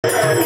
Hare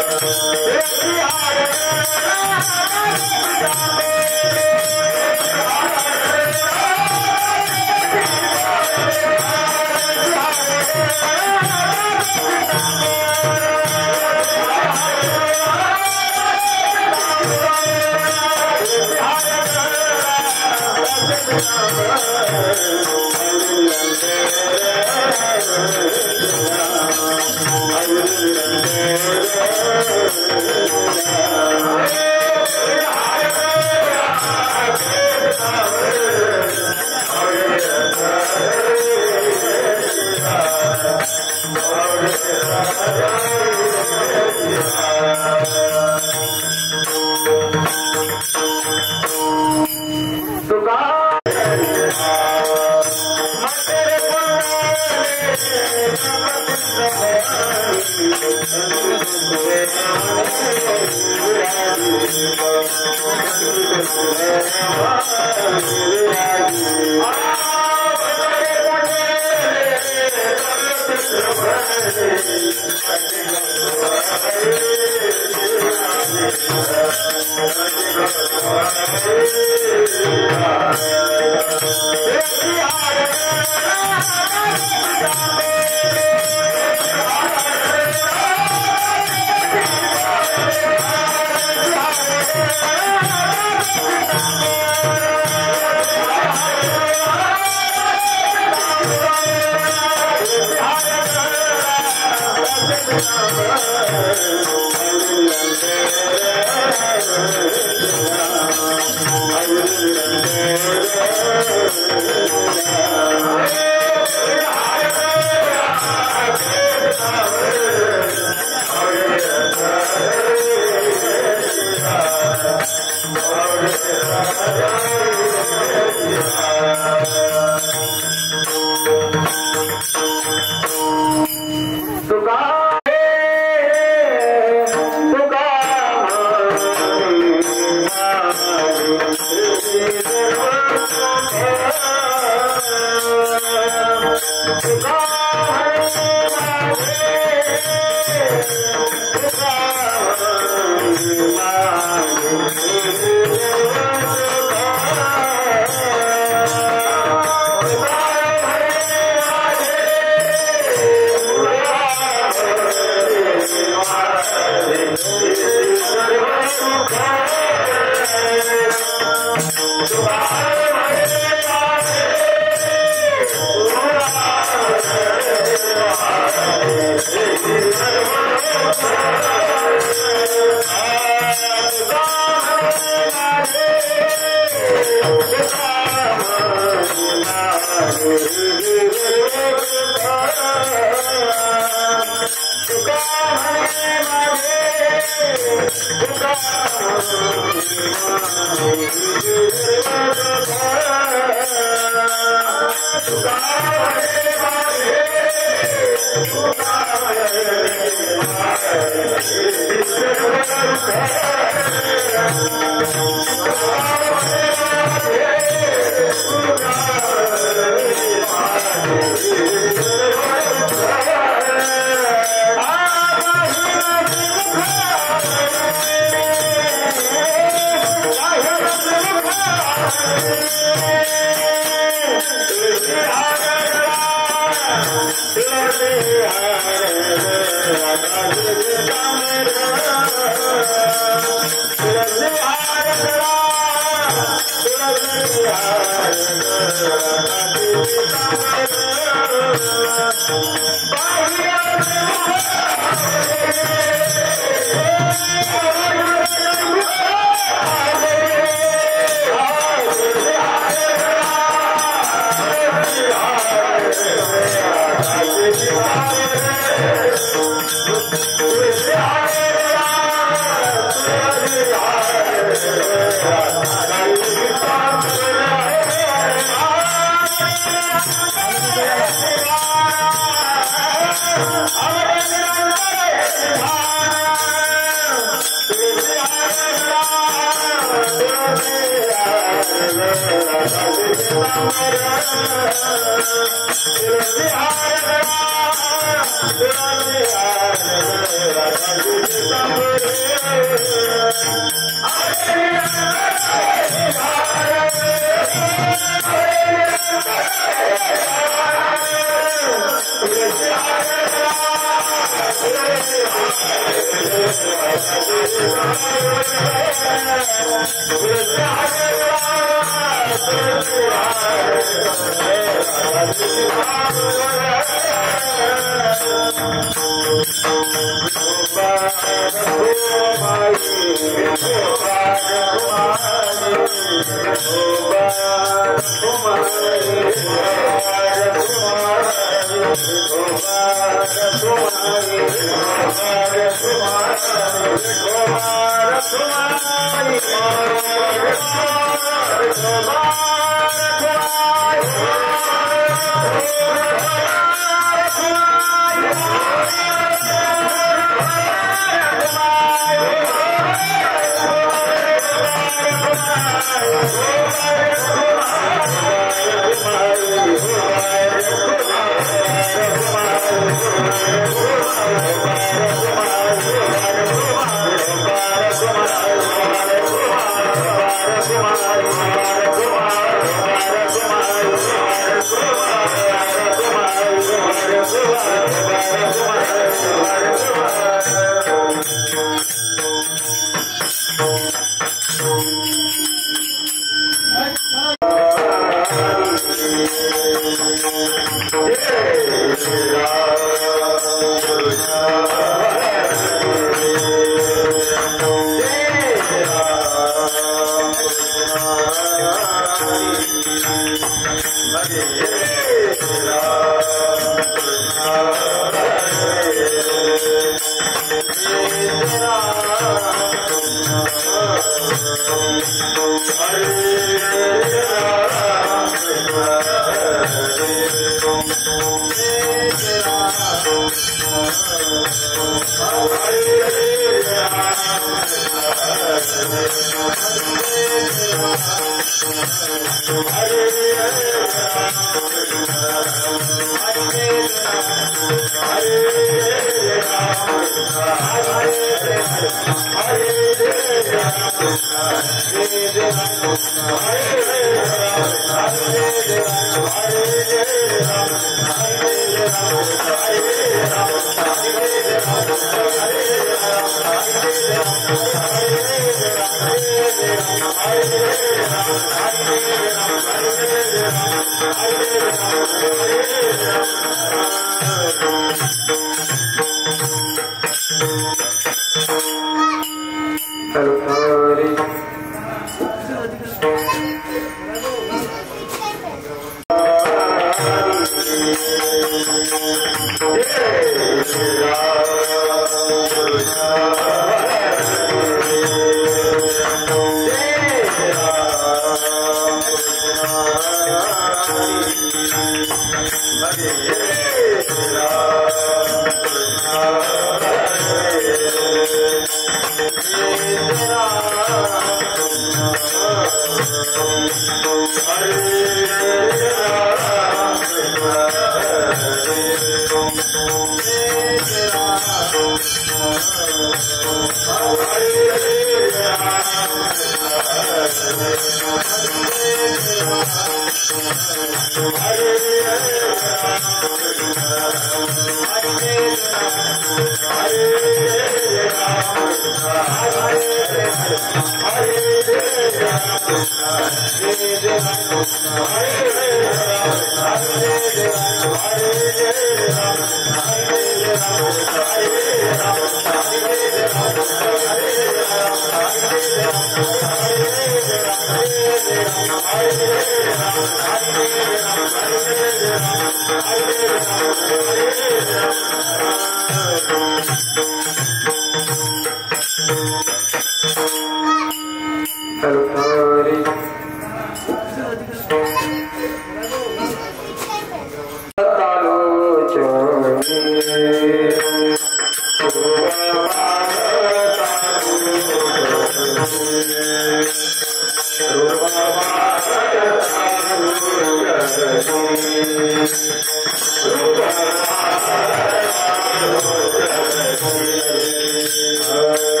Hare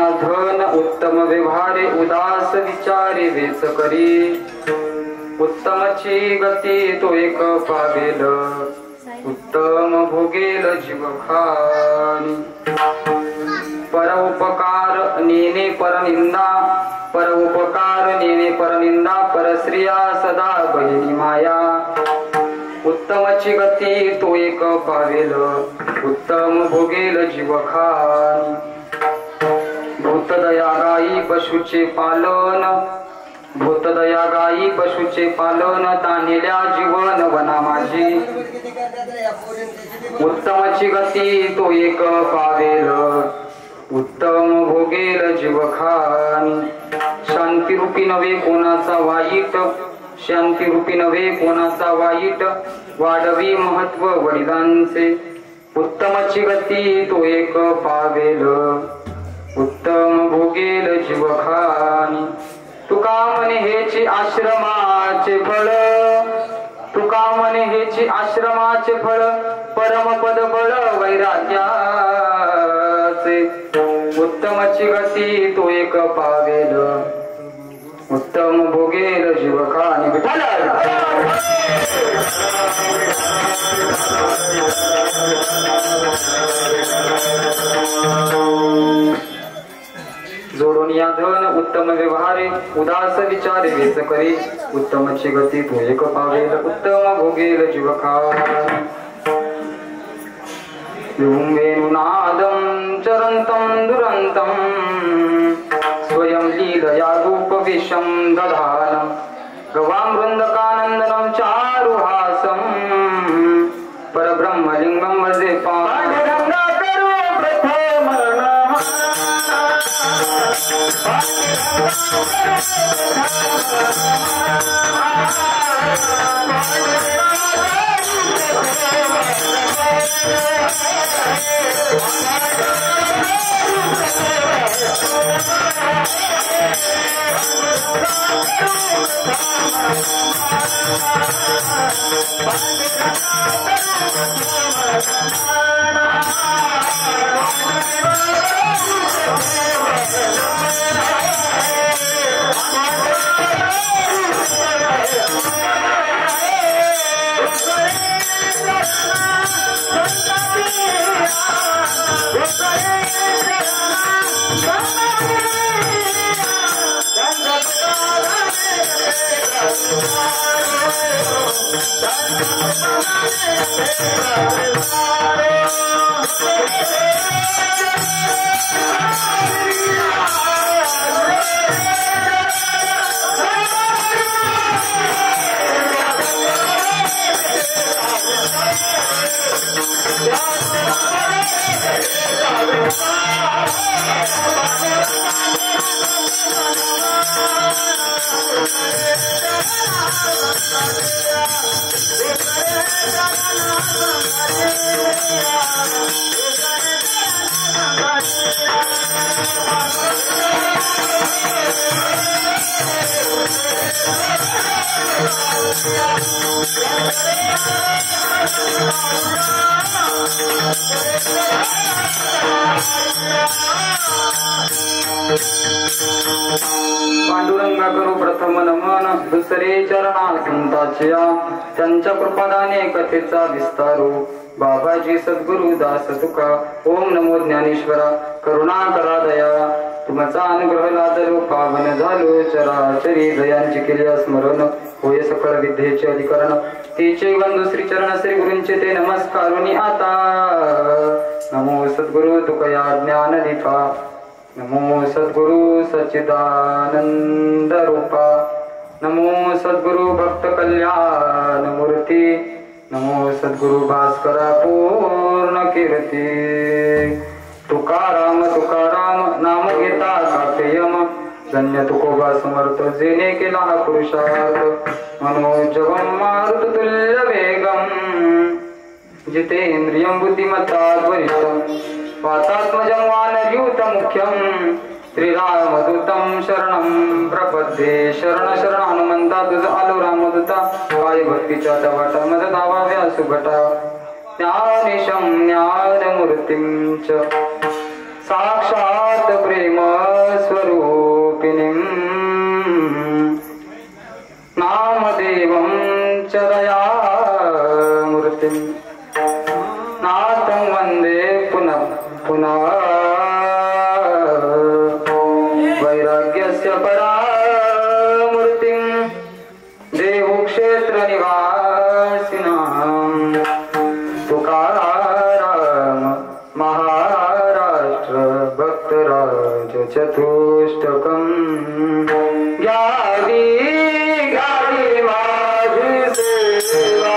जोडुनिया धन उत्तम व्यवहारे उदास विचारे वेच करी उत्तमची गती तो एक पावेल उत्तम भोगेल जीव खानी परोपकार नेने परनिंदा परोपकार नेने परनिंदा परश्रिया सदा बहिणी माया उत्तमची गती तो एक पावेल उत्तम भोगेल जीव खानी भूतदया गाई पशुचे पालन भूतदया गाई पशुचे पालन तानेल्या जीवन वना माझी उत्तमची गती तो एक पावेल उत्तम भोगेल जीव खानी शांती रूपी नव्हे कोणाचा वाईट शांती रूपी नव्हे कोणाचा वाईट वाढवी महत्व वडिलांचे उत्तमची गती तो एक पावेल उत्तम भोगेल जीव खानी तुका म्हणे हेची आश्रमाचे फळ तुका म्हणे हेची आश्रमाचे फळ परमपद बळ वैराग्याचे उत्तमची गती तो एक पावेल उत्तम भोगेल जीव खानी विठ्ठल जोडून या धन उत्तम व्यवहारे उदास विचारे वेच करी उत्तमची गती तो एक पावेल उत्तम भोगेल जीव खानी वेणुनादं चरन्तं दुरन्तं स्वयं लीलया रूपविशं दधानं गवामृन्दकानन्दनं चारुहासं परब्रह्मलिङ्गं वजे पांडुरंगा करू प्रथम नमन दुसरे चरणा संताच्या त्यांच्या कृपादाने कथेचा विस्तारू बाबाजी सद्गुरु दास तुका ओम नमो ज्ञानेश्वरा करुणा करा दया तुमचा अनुग्रह लादलो पावन झालो चराचरी दयांची केली स्मरण होय सकळ विद्येचे अधिकरण तेचे बंधू श्री चरण श्री गुरूंचे ते नमस्कारुनी आता नमो सद्गुरु तुकया ज्ञान दीपा नमो सद्गुरु सच्चिदानंद रूपा नमो सद्गुरु भक्त कल्याण मूर्ती नमो सद्गुरु भास्करा पूर्ण कीर्ती तुकाराम तुकाराम नाम घेता काकेयम धन्य तुकोबा समर्थ जेने केला हा पुरुषार्थ मनोजवम मारुतुल्य वेगम जितेंद्रियं बुद्धिमत्ता वरिष्ठं वातात्मजं वानरयूत मुख्यं श्रीरामदूतं शरणं प्रपद्ये शरण शरण हनुमंता तुझ आलो रामदूता काय भक्तीच्या तवाटा मद धावाव्या सुभटा ज्ञानेशं ज्ञानमूर्तिं च साक्षात प्रेम स्वरूपिणीं नामदेवं च दयामूर्तिं नाथं वन्दे पुनः पुनः वैराग्यस्य परामूर्तिं देवक्षेत्रनिवासिनां तुकाराम महाराष्ट्र भक्तराज चतुष्टकं घ्यावी घ्यावी माझी सेवा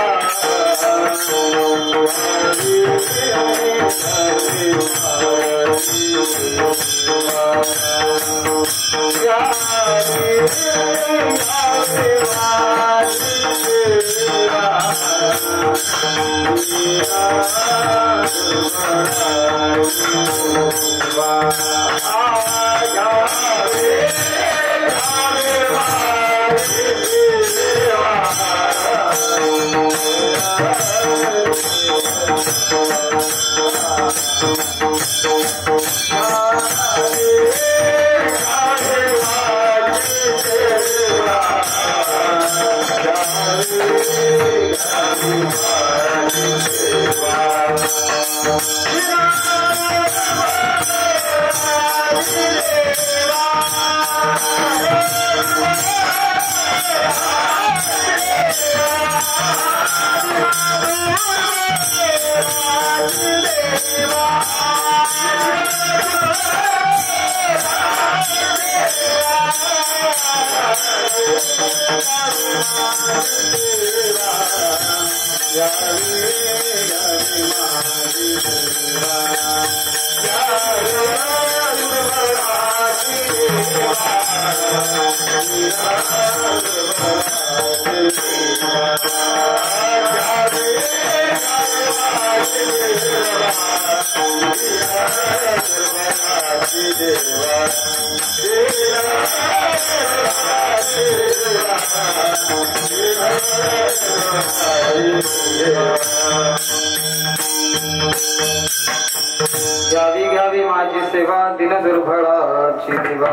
घ्यावी घ्यावी माझी सेवा दिन दुर्भळाची दिवा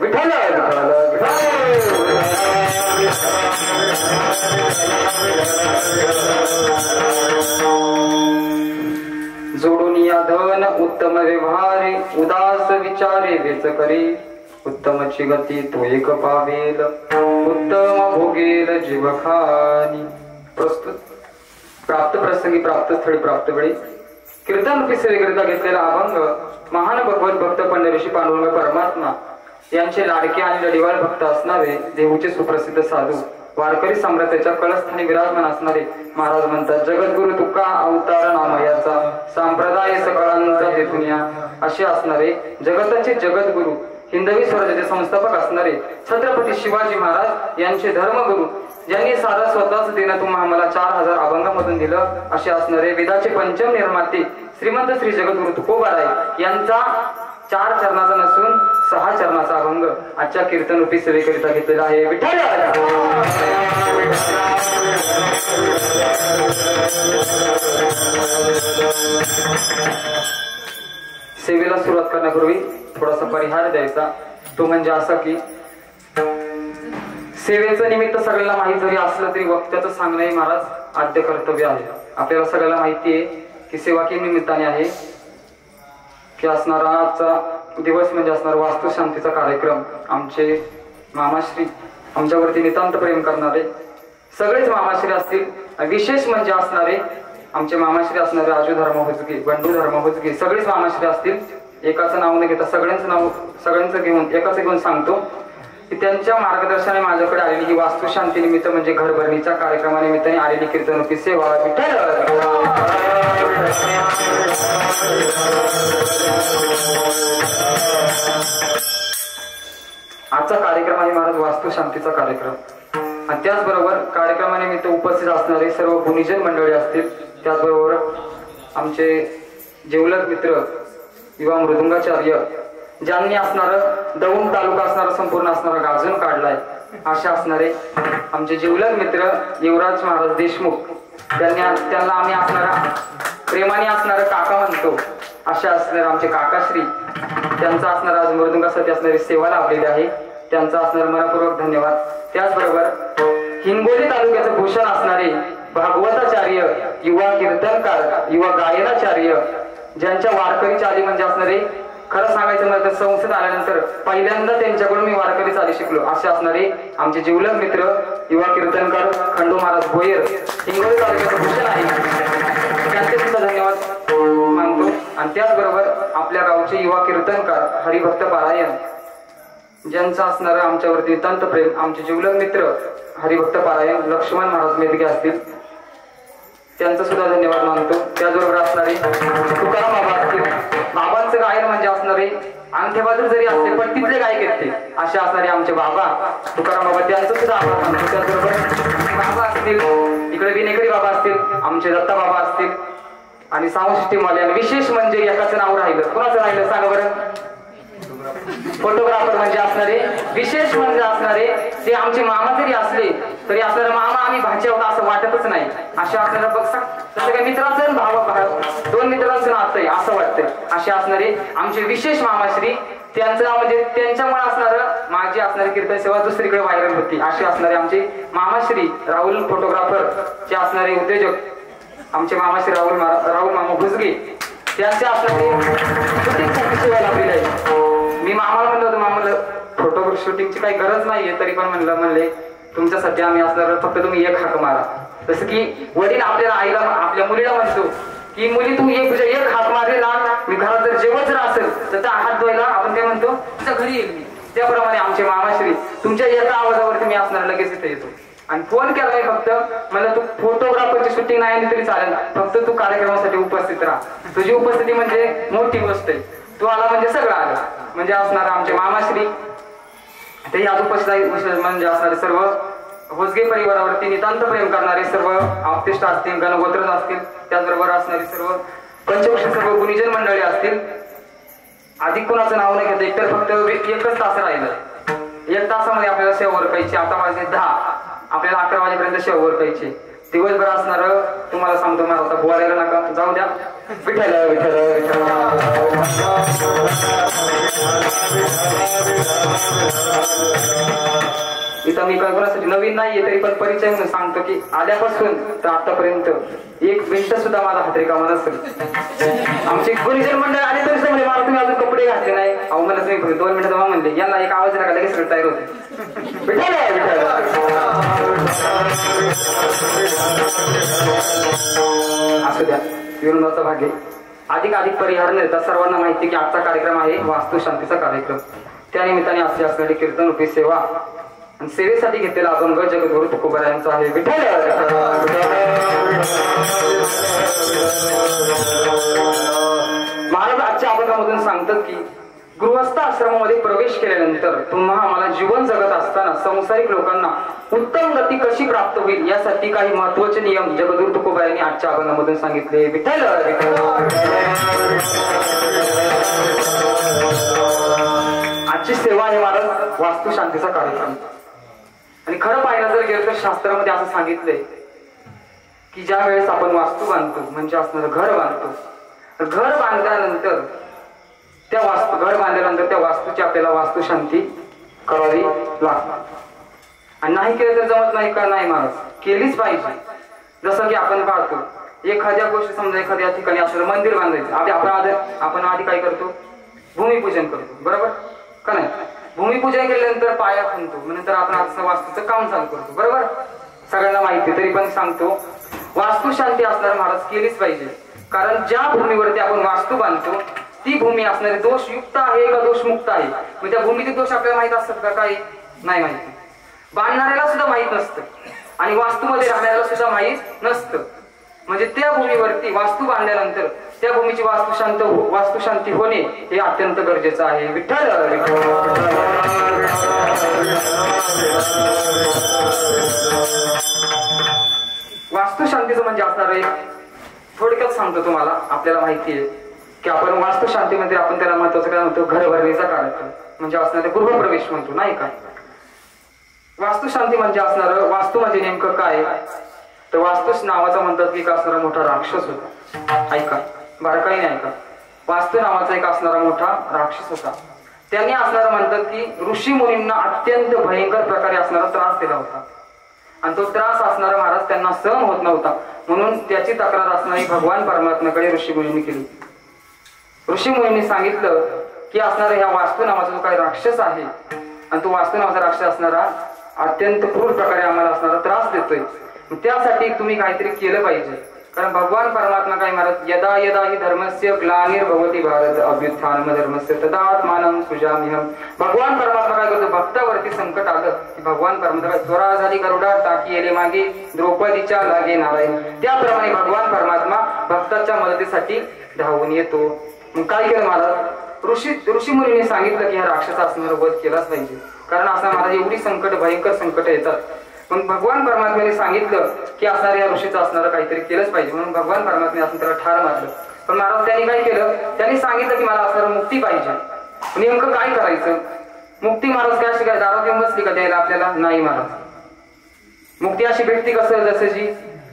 विठ्ठल जोडून या धन उत्तम व्यवहारे उदास विचारे वेच करी उत्तमची गती तो एक पावेल उत्तम भोगेल जीवखानी प्रस्तुत प्राप्त प्रसंगी प्राप्त स्थळी प्राप्त वेळी कीर्तन रूपी सेवेकरिता घेतलेला अभंग महान भगवत भक्त पंढरीशी पांडुरंग परमात्मा यांचे लाडके आणि लढीवाळ भक्त असणारे देऊचे सुप्रसिद्ध साधू वारकरी सम्राटाच्या कळस्थानी विराजमान असणारे महाराज म्हणतात जगद्गुरु तुका अवतार नामयाचा संप्रदाय सकळांचा हेतुनिया असे असणारे जगताचे जगद्गुरु हिंदवी स्वराज्याचे संस्थापक असणारे छत्रपती शिवाजी महाराज यांचे धर्मगुरु ज्यांनी सारा स्वतःच देणं तुम्हाला आम्हाला 4000 अभंगामधून दिलं असे असणारे वेदाचे पंचम निर्माते श्रीमंत श्री जगद्गुरु तुकोबाराय यांचा 4 चरणाचा नसून 6 चरणाचा अभंग आजच्या कीर्तन रूपी सेवेकरिता घेतलेला आहे विठ्ठल सेवेला सुरुवात करण्यापूर्वी थोडासा परिहार द्यायचा तो म्हणजे असा की सेवेचं निमित्त सगळ्यांना माहित जरी असलं तरी वक्त्याचं सांगणे महाराज आद्य कर्तव्य आहे आपल्याला सगळ्यांना माहिती आहे की सेवा की निमित्ताने आहे की असणारा आजचा दिवस म्हणजे असणार वास्तुशांतीचा कार्यक्रम आमचे मामाश्री आमच्यावरती नितांत प्रेम करणारे सगळेच मामाश्री असतील विशेष म्हणजे असणारे आमचे मामाश्री असणारे राजू धर्म होजगे बंडू धर्म होजगे सगळेच मामाश्री असतील एकाचं नाव न घेता सगळ्यांचं घेऊन एकाचं घेऊन सांगतो की त्यांच्या मार्गदर्शनाने माझ्याकडे आलेली ही वास्तुशांती निमित्त म्हणजे घरभरणीच्या कार्यक्रमानिमित्ताने आलेली कीर्तनरूपी सेवा विठ्ठल आजचा कार्यक्रम आहे महाराज वास्तुशांतीचा कार्यक्रम आणि त्याचबरोबर कार्यक्रमानिमित्त उपस्थित असणारे सर्व गुणीजन मंडळी असतील त्याचबरोबर आमचे जेवलक मित्र युवा मृदुंगाचार्य ज्यांनी असणार दौंड तालुका असणारा संपूर्ण असणारा गाजून काढलाय असे असणारे आमचे जिवलग मित्र युवराज महाराज देशमुख त्यांना आम्ही असणारा प्रेमाने असणारा काका म्हणतो अशा असणारे आमचे काकाश्री, त्यांचा असणार आज मृदुंगासाठी असणारी सेवा लाभलेली आहे, त्यांचा असणार मनपूर्वक धन्यवाद. त्याचबरोबर हिंगोली तालुक्याचं भूषण असणारे भागवताचार्य, युवा कीर्तनकार, युवा गायनाचार्य, ज्यांच्या वारकरी चाली म्हणजे असणारे, खरं सांगायचं म्हणलं तर संसद आल्यानंतर पहिल्यांदा त्यांच्याकडून मी वारकरी चाली शिकलो, असे असणारे आमचे जिवलग मित्र युवा कीर्तनकार खंडू महाराज भोयर, हिंगोली तालुक्याचं भूषण आहे, त्यांचे सुद्धा धन्यवाद मानतो. आणि त्याचबरोबर आपल्या गावचे युवा कीर्तनकार हरिभक्त पारायण, ज्यांचं असणारं आमच्यावरती नितांत प्रेम, आमचे जिवलग मित्र हरिभक्त पारायण लक्ष्मण महाराज मेदगे असतील, त्यांचा सुद्धा धन्यवाद मानतो. त्याचबरोबर असणारे तुकाराम बाबा असतील, बाबांचं गायन म्हणजे असणारे अंगठेबाजूर जरी असले पण तिथले गायक येते असे असणारे आमचे बाबा तुकाराम बाबा, त्यांचं सुद्धा आभार मानतो. त्याचबरोबर बाबा असतील, इकडे विनेकरी बाबा असतील, आमचे दत्ता बाबा असतील आणि साऊंड सिस्टीम वाले. आणि विशेष म्हणजे एकाचं नाव राहिलं, कोणाचं राहिलं सांगा बरं? फोटोग्राफर म्हणजे असणारे, विशेष म्हणजे असणारे ते आमचे मामा जरी असले तरी असणारे मामा आम्ही भाचे होता असं वाटतच नाही, अशा असणारे बघा तसं काही मित्राचं दोन मित्रांचं नातं आहे असं वाटतंय, असे असणारे आमचे विशेष मामाश्री, त्यांचं नाव म्हणजे त्यांच्यामुळे असणारं माझी असणारी कीर्तन सेवा दुसरीकडे व्हायरल होती, असे असणारे आमचे मामाश्री राहुल फोटोग्राफर चे असणारे उद्योजक आमचे मामाश्री राहुल मामा भुजगे, त्यांचे असणारे सेवा लाभलेली आहे. मी मामाला म्हणलं होतं, मामाला फोटो शूटिंगची काही गरज नाहीये, तरी पण म्हणले तुमच्यासाठी आम्ही असणार, फक्त तुम्ही एक हाक मारा. जसं की वडील आपल्याला आईला आपल्या मुलीला म्हणतो की मुली तू एक हाक मारले ना, मी घरात जर जेवण जर असेल तर त्या हात धुवायला आपण काय म्हणतो, तुझ्या घरी येईल मी. त्याप्रमाणे आमचे मामाश्री तुमच्या एका आवाजावरती मी असणार लगेच इथे येतो. आणि फोन केला नाही फक्त म्हणलं तू फोटोग्राफरची शूटिंग नाही तरी चालेल, फक्त तू कार्यक्रमासाठी उपस्थित राहा. तुझी उपस्थिती म्हणजे मोठी गोष्ट आहे, तू आला म्हणजे सगळं आलं. म्हणजे असणार आमचे मामाश्री ते आज उपस्थित म्हणजे असणारे सर्व होसगे परिवारावरती नितांत प्रेम करणारे सर्व आप्तेष्ट असतील, गणगोत्रज असतील, त्याचबरोबर असणारी सर्व पंचवक्ष सर्व गुणीजन मंडळी असतील. अधिक कोणाचं नाव नाही घेत, एकतर फक्त एकच तास राहिलं, 1 तासामध्ये आपल्याला सेवा ओरकायची. आता वाजले 10, आपल्याला 11 वाजेपर्यंत सेवा ओरकायची. दिवसभर असणार तुम्हाला सांगतो, मला आता बोलायला नका, जाऊ द्या. विठ्ठल विठ्ठल विठ्ठल. इथं मी काय कोणासाठी नवीन नाहीये तरी पण परिचय म्हणून सांगतो की आल्यापासून तर आतापर्यंत 1 मिनिट सुद्धा माझा हात रिकामा नसेल. आमचे गुरुजन मंडळ आले तरी म्हणजे मला तुम्ही अजून कपडे घातले नाही, अहो मला तुम्ही 2 मिनिटं जाऊ म्हणले, यांना एक आवाज नका लगेच तयार होते. असू द्या, विनोदाचा भाग आहे. अधिक परिहार मिळतात. सर्वांना माहिती की आजचा कार्यक्रम आहे वास्तुशांतीचा कार्यक्रम, त्यानिमित्ताने असे असणारी कीर्तन रूपी सेवा आणि सेवेसाठी घेतलेला अभंग जगद्गुरु तुकोबारायांचा आहे. विठ्ठल. महाराज आजच्या अभंगामधून सांगतात की गृहस्थ आश्रमामध्ये प्रवेश केल्यानंतर तुम्हा आम्हाला जीवन जगत असताना संसारिक लोकांना उत्तम गती कशी प्राप्त होईल यासाठी काही महत्वाचे नियम जगद्गुरु तुकोबारायांनी आजच्या अभंगामधून सांगितले. विठ्ठल. आजची सेवा आहे महाराज वास्तुशांतीचा कार्यक्रम. आणि खरं पाहायला जर गेलं तर शास्त्रामध्ये असं सांगितलंय की ज्या वेळेस आपण वास्तू बांधतो म्हणजे असणार घर बांधतो, घर बांधल्यानंतर घर बांधल्यानंतर त्या वास्तूची आपल्याला वास्तुशांती करावी लागते. आणि नाही केलं तर जमत नाही का? नाही महाराज, केलीच पाहिजे. जसं की आपण पाहतो एखाद्या गोष्टी, समजा एखाद्या ठिकाणी असलं मंदिर बांधायचं, आपण आधी काय करतो? भूमिपूजन करतो, बरोबर का नाही? भूमिपूजन केल्यानंतर पाया खणतो, नंतर आपण असं वास्तूचं काम चालू करतो, बरोबर? सगळ्यांना माहिती तरी पण सांगतो, वास्तुशांती असणार महाराज केलीच पाहिजे. कारण ज्या भूमीवरती आपण वास्तू बांधतो ती भूमी असणारी दोषयुक्त आहे का दोषमुक्त आहे? म्हणजे त्या भूमीचे दोष आपल्याला माहित असतात का? काही नाही माहिती. बांधणाऱ्याला सुद्धा माहित नसतं आणि वास्तूमध्ये राहणाऱ्याला सुद्धा माहित नसतं. म्हणजे त्या भूमीवरती वास्तू बांधल्यानंतर त्या भूमीची वास्तुशांती होणे हे अत्यंत गरजेचं आहे. विठ्ठल. वास्तुशांतीचं म्हणजे असणार आहे, थोडक्यात सांगतो तुम्हाला. आपल्याला माहिती आहे की आपण वास्तुशांतीमध्ये आपण त्याला महत्वाचं काय म्हणतो? घरभरणीचा कार्यक्रम म्हणजे असणार गृहप्रवेश म्हणतो, नाही का? वास्तुशांती म्हणजे असणार, वास्तू म्हणजे नेमकं काय? तर वास्तूच नावाचा म्हणतात की असणारा मोठा राक्षस होता. ऐका, बारकाईने ऐका. वास्तू नावाचा एक असणारा मोठा राक्षस होता. त्यांनी असणारं म्हणतात की ऋषी मुनींना अत्यंत भयंकर प्रकारे असणारा त्रास दिला होता आणि तो त्रास असणारा महाराज त्यांना सहन होत नव्हता. म्हणून त्याची तक्रार असणारी भगवान परमात्म्याकडे ऋषी मुनींनी केली. ऋषी मुनींनी सांगितलं की असणारा ह्या वास्तू नावाचा जो काही राक्षस आहे आणि तो वास्तू नावाचा राक्षस असणारा अत्यंत क्रूर प्रकारे आम्हाला असणारा त्रास देतोय. त्यासाठी तुम्ही काहीतरी केलं पाहिजे. कारण भगवान परमात्मा काय महाराज यदा यदा ही धर्मस्य ग्लानिर्भवति भारत अभ्युत्थानम धर्मस्य तदात्मानं सृजाम्यहम्. भगवान परमात्मा काय करतो, भक्तावरती संकट आलं की भगवान परमात्मा त्वरा झाली गरुडा टाकी येले मागे द्रौपदीच्या लागे नारायण. त्याप्रमाणे भगवान परमात्मा भक्ताच्या मदतीसाठी धावून येतो. मग काय केलं महाराज, ऋषी मुनींनी सांगितलं की ह्या राक्षसा असणारा वध केलाच पाहिजे. कारण असं महाराज एवढी संकट भयंकर संकट येतात. पण भगवान परमात्म्याने सांगितलं की असणाऱ्या या ऋषीचं असणारं काहीतरी केलंच पाहिजे. म्हणून भगवान परमात्म्याने असं त्याला ठार मारलं. पण महाराज त्यांनी काय केलं, त्यांनी सांगितलं की मला असणारं मुक्ती पाहिजे. नेमकं काय करायचं, मुक्ती महाराज काय शिकाय दारात येऊन बसली का द्यायला आपल्याला, नाही महाराज. मुक्ती अशी भेटती कसं, जसं जी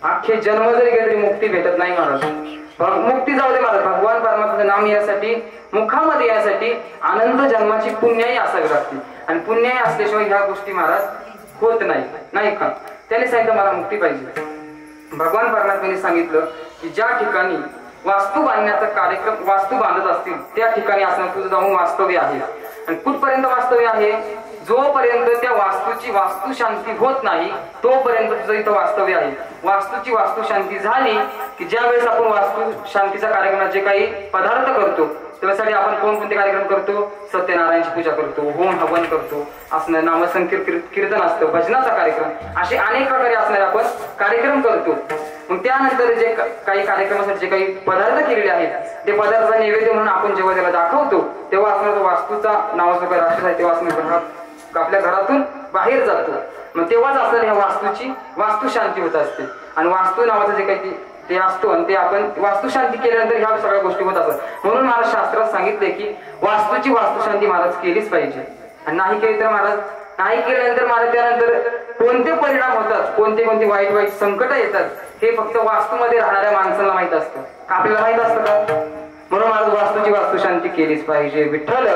अख्खे जन्म जरी गेले तरी मुक्ती भेटत नाही महाराज. मुक्ती जाऊ दे महाराज, भगवान परमात्म्याचं नाम यासाठी मुखामध्ये यासाठी अनंत जन्माची पुण्याही असावी लागते. आणि पुण्याही असल्याशिवाय ह्या गोष्टी महाराज होत नाही का. त्याने सांगितलं मला मुक्ती पाहिजे. भगवान परमात्म्याने सांगितलं की ज्या ठिकाणी वास्तू बांधण्याचा कार्यक्रम वास्तू बांधत असतील त्या ठिकाणी असणं तुझं जाऊन वास्तव्य आहे. आणि कुठपर्यंत वास्तव्य आहे, जोपर्यंत त्या वास्तूची वास्तू शांती होत नाही तोपर्यंत तुझं इथं वास्तव्य आहे. वास्तूची वास्तू शांती झाली की ज्या वेळेस आपण वास्तू शांतीचा कार्यक्रमात जे काही पदार्थ करतो त्यासाठी आपण कोणकोणते कार्यक्रम करतो, सत्यनारायणची पूजा करतो, होम हवन करतो, असणं नामसंकीर्तन असतं, भजनाचा कार्यक्रम, असे अनेक प्रकारे असणारे आपण कार्यक्रम करतो. मग त्यानंतर जे काही कार्यक्रमासाठी जे काही पदार्थ केलेले आहेत ते पदार्थाचा नैवेद्य म्हणून आपण जेव्हा त्याला दाखवतो तेव्हा असणारा वास्तूचा नावाचा काही राक्षस आहे तेव्हा असणारा आपल्या घरातून बाहेर जातो. मग तेव्हाच असणाऱ्या ह्या वास्तूची वास्तू शांती होत असते. आणि वास्तू नावाचं जे काही ते असतो आणि ते आपण वास्तुशांती केल्यानंतर ह्या सगळ्या गोष्टी होत असतात. म्हणून महाराज शास्त्रात सांगितले की वास्तूची वास्तुशांती महाराज केलीच पाहिजे. आणि नाही केली तर महाराज नाही केल्यानंतर महाराज त्यानंतर कोणते परिणाम होतात, कोणते वाईट संकट येतात हे फक्त वास्तूमध्ये राहणाऱ्या माणसाला माहित असतं. आपल्याला माहित असतं का. म्हणून महाराज वास्तूची वास्तुशांती केलीच पाहिजे. विठ्ठल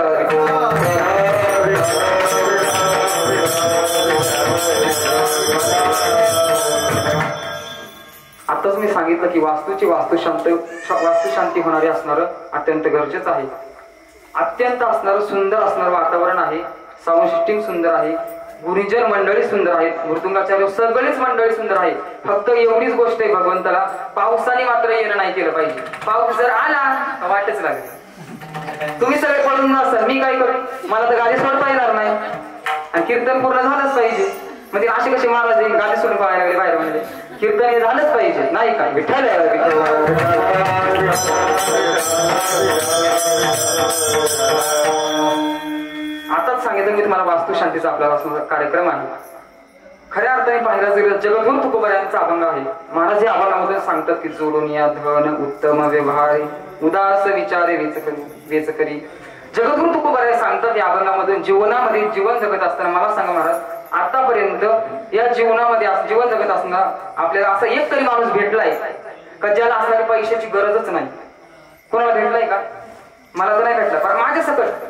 आताच मी सांगितलं की वास्तूची वास्तुशांती होणारी असणारं अत्यंत गरजेचं आहे. अत्यंत असणारं सुंदर असणारं वातावरण आहे. साऊंड सिस्टीम सुंदर आहे, गुरुजन मंडळी सुंदर आहेत, मृदुंगाचार्य सगळीच मंडळी सुंदर आहे. फक्त एवढीच गोष्ट आहे भगवंताला पावसाने मात्र येणं नाही केलं पाहिजे. पाऊस जर आला वाटच लागेल. तुम्ही सगळे पडून नसाल मी काय करू, मला तर गाडी सोडता येणार नाही आणि कीर्तन पूर्ण झालंच पाहिजे. म्हणजे असे कसे महाराज गाडी सोडून पळायला लागले बाहेर, म्हणजे कीर्तन हे झालंच पाहिजे नाही का. विठ्ठल आताच सांगितलं मी तुम्हाला वास्तुशांतीचा आपला कार्यक्रम आहे. खऱ्या अर्थाने पाहिला जर जगद्गुरु तुकोबा यांचा अभंग आहे. महाराज या अभंगामध्ये सांगतात की जोडून या धन उत्तम व्यवहार उदास विचारे वेचकरी. जगद्गुरु तुकोबा सांगतात या अभंगामधून जीवनामध्ये जीवन जगत असताना मला सांगा महाराज आतापर्यंत या जीवनामध्ये जीवन जगत असताना आपल्याला असा एक तरी माणूस भेटलाय का ज्याला असणारी पैशाची गरजच नाही. कोणाला भेटलाय का, मला तर नाही भेटला. पण माझ्या सकट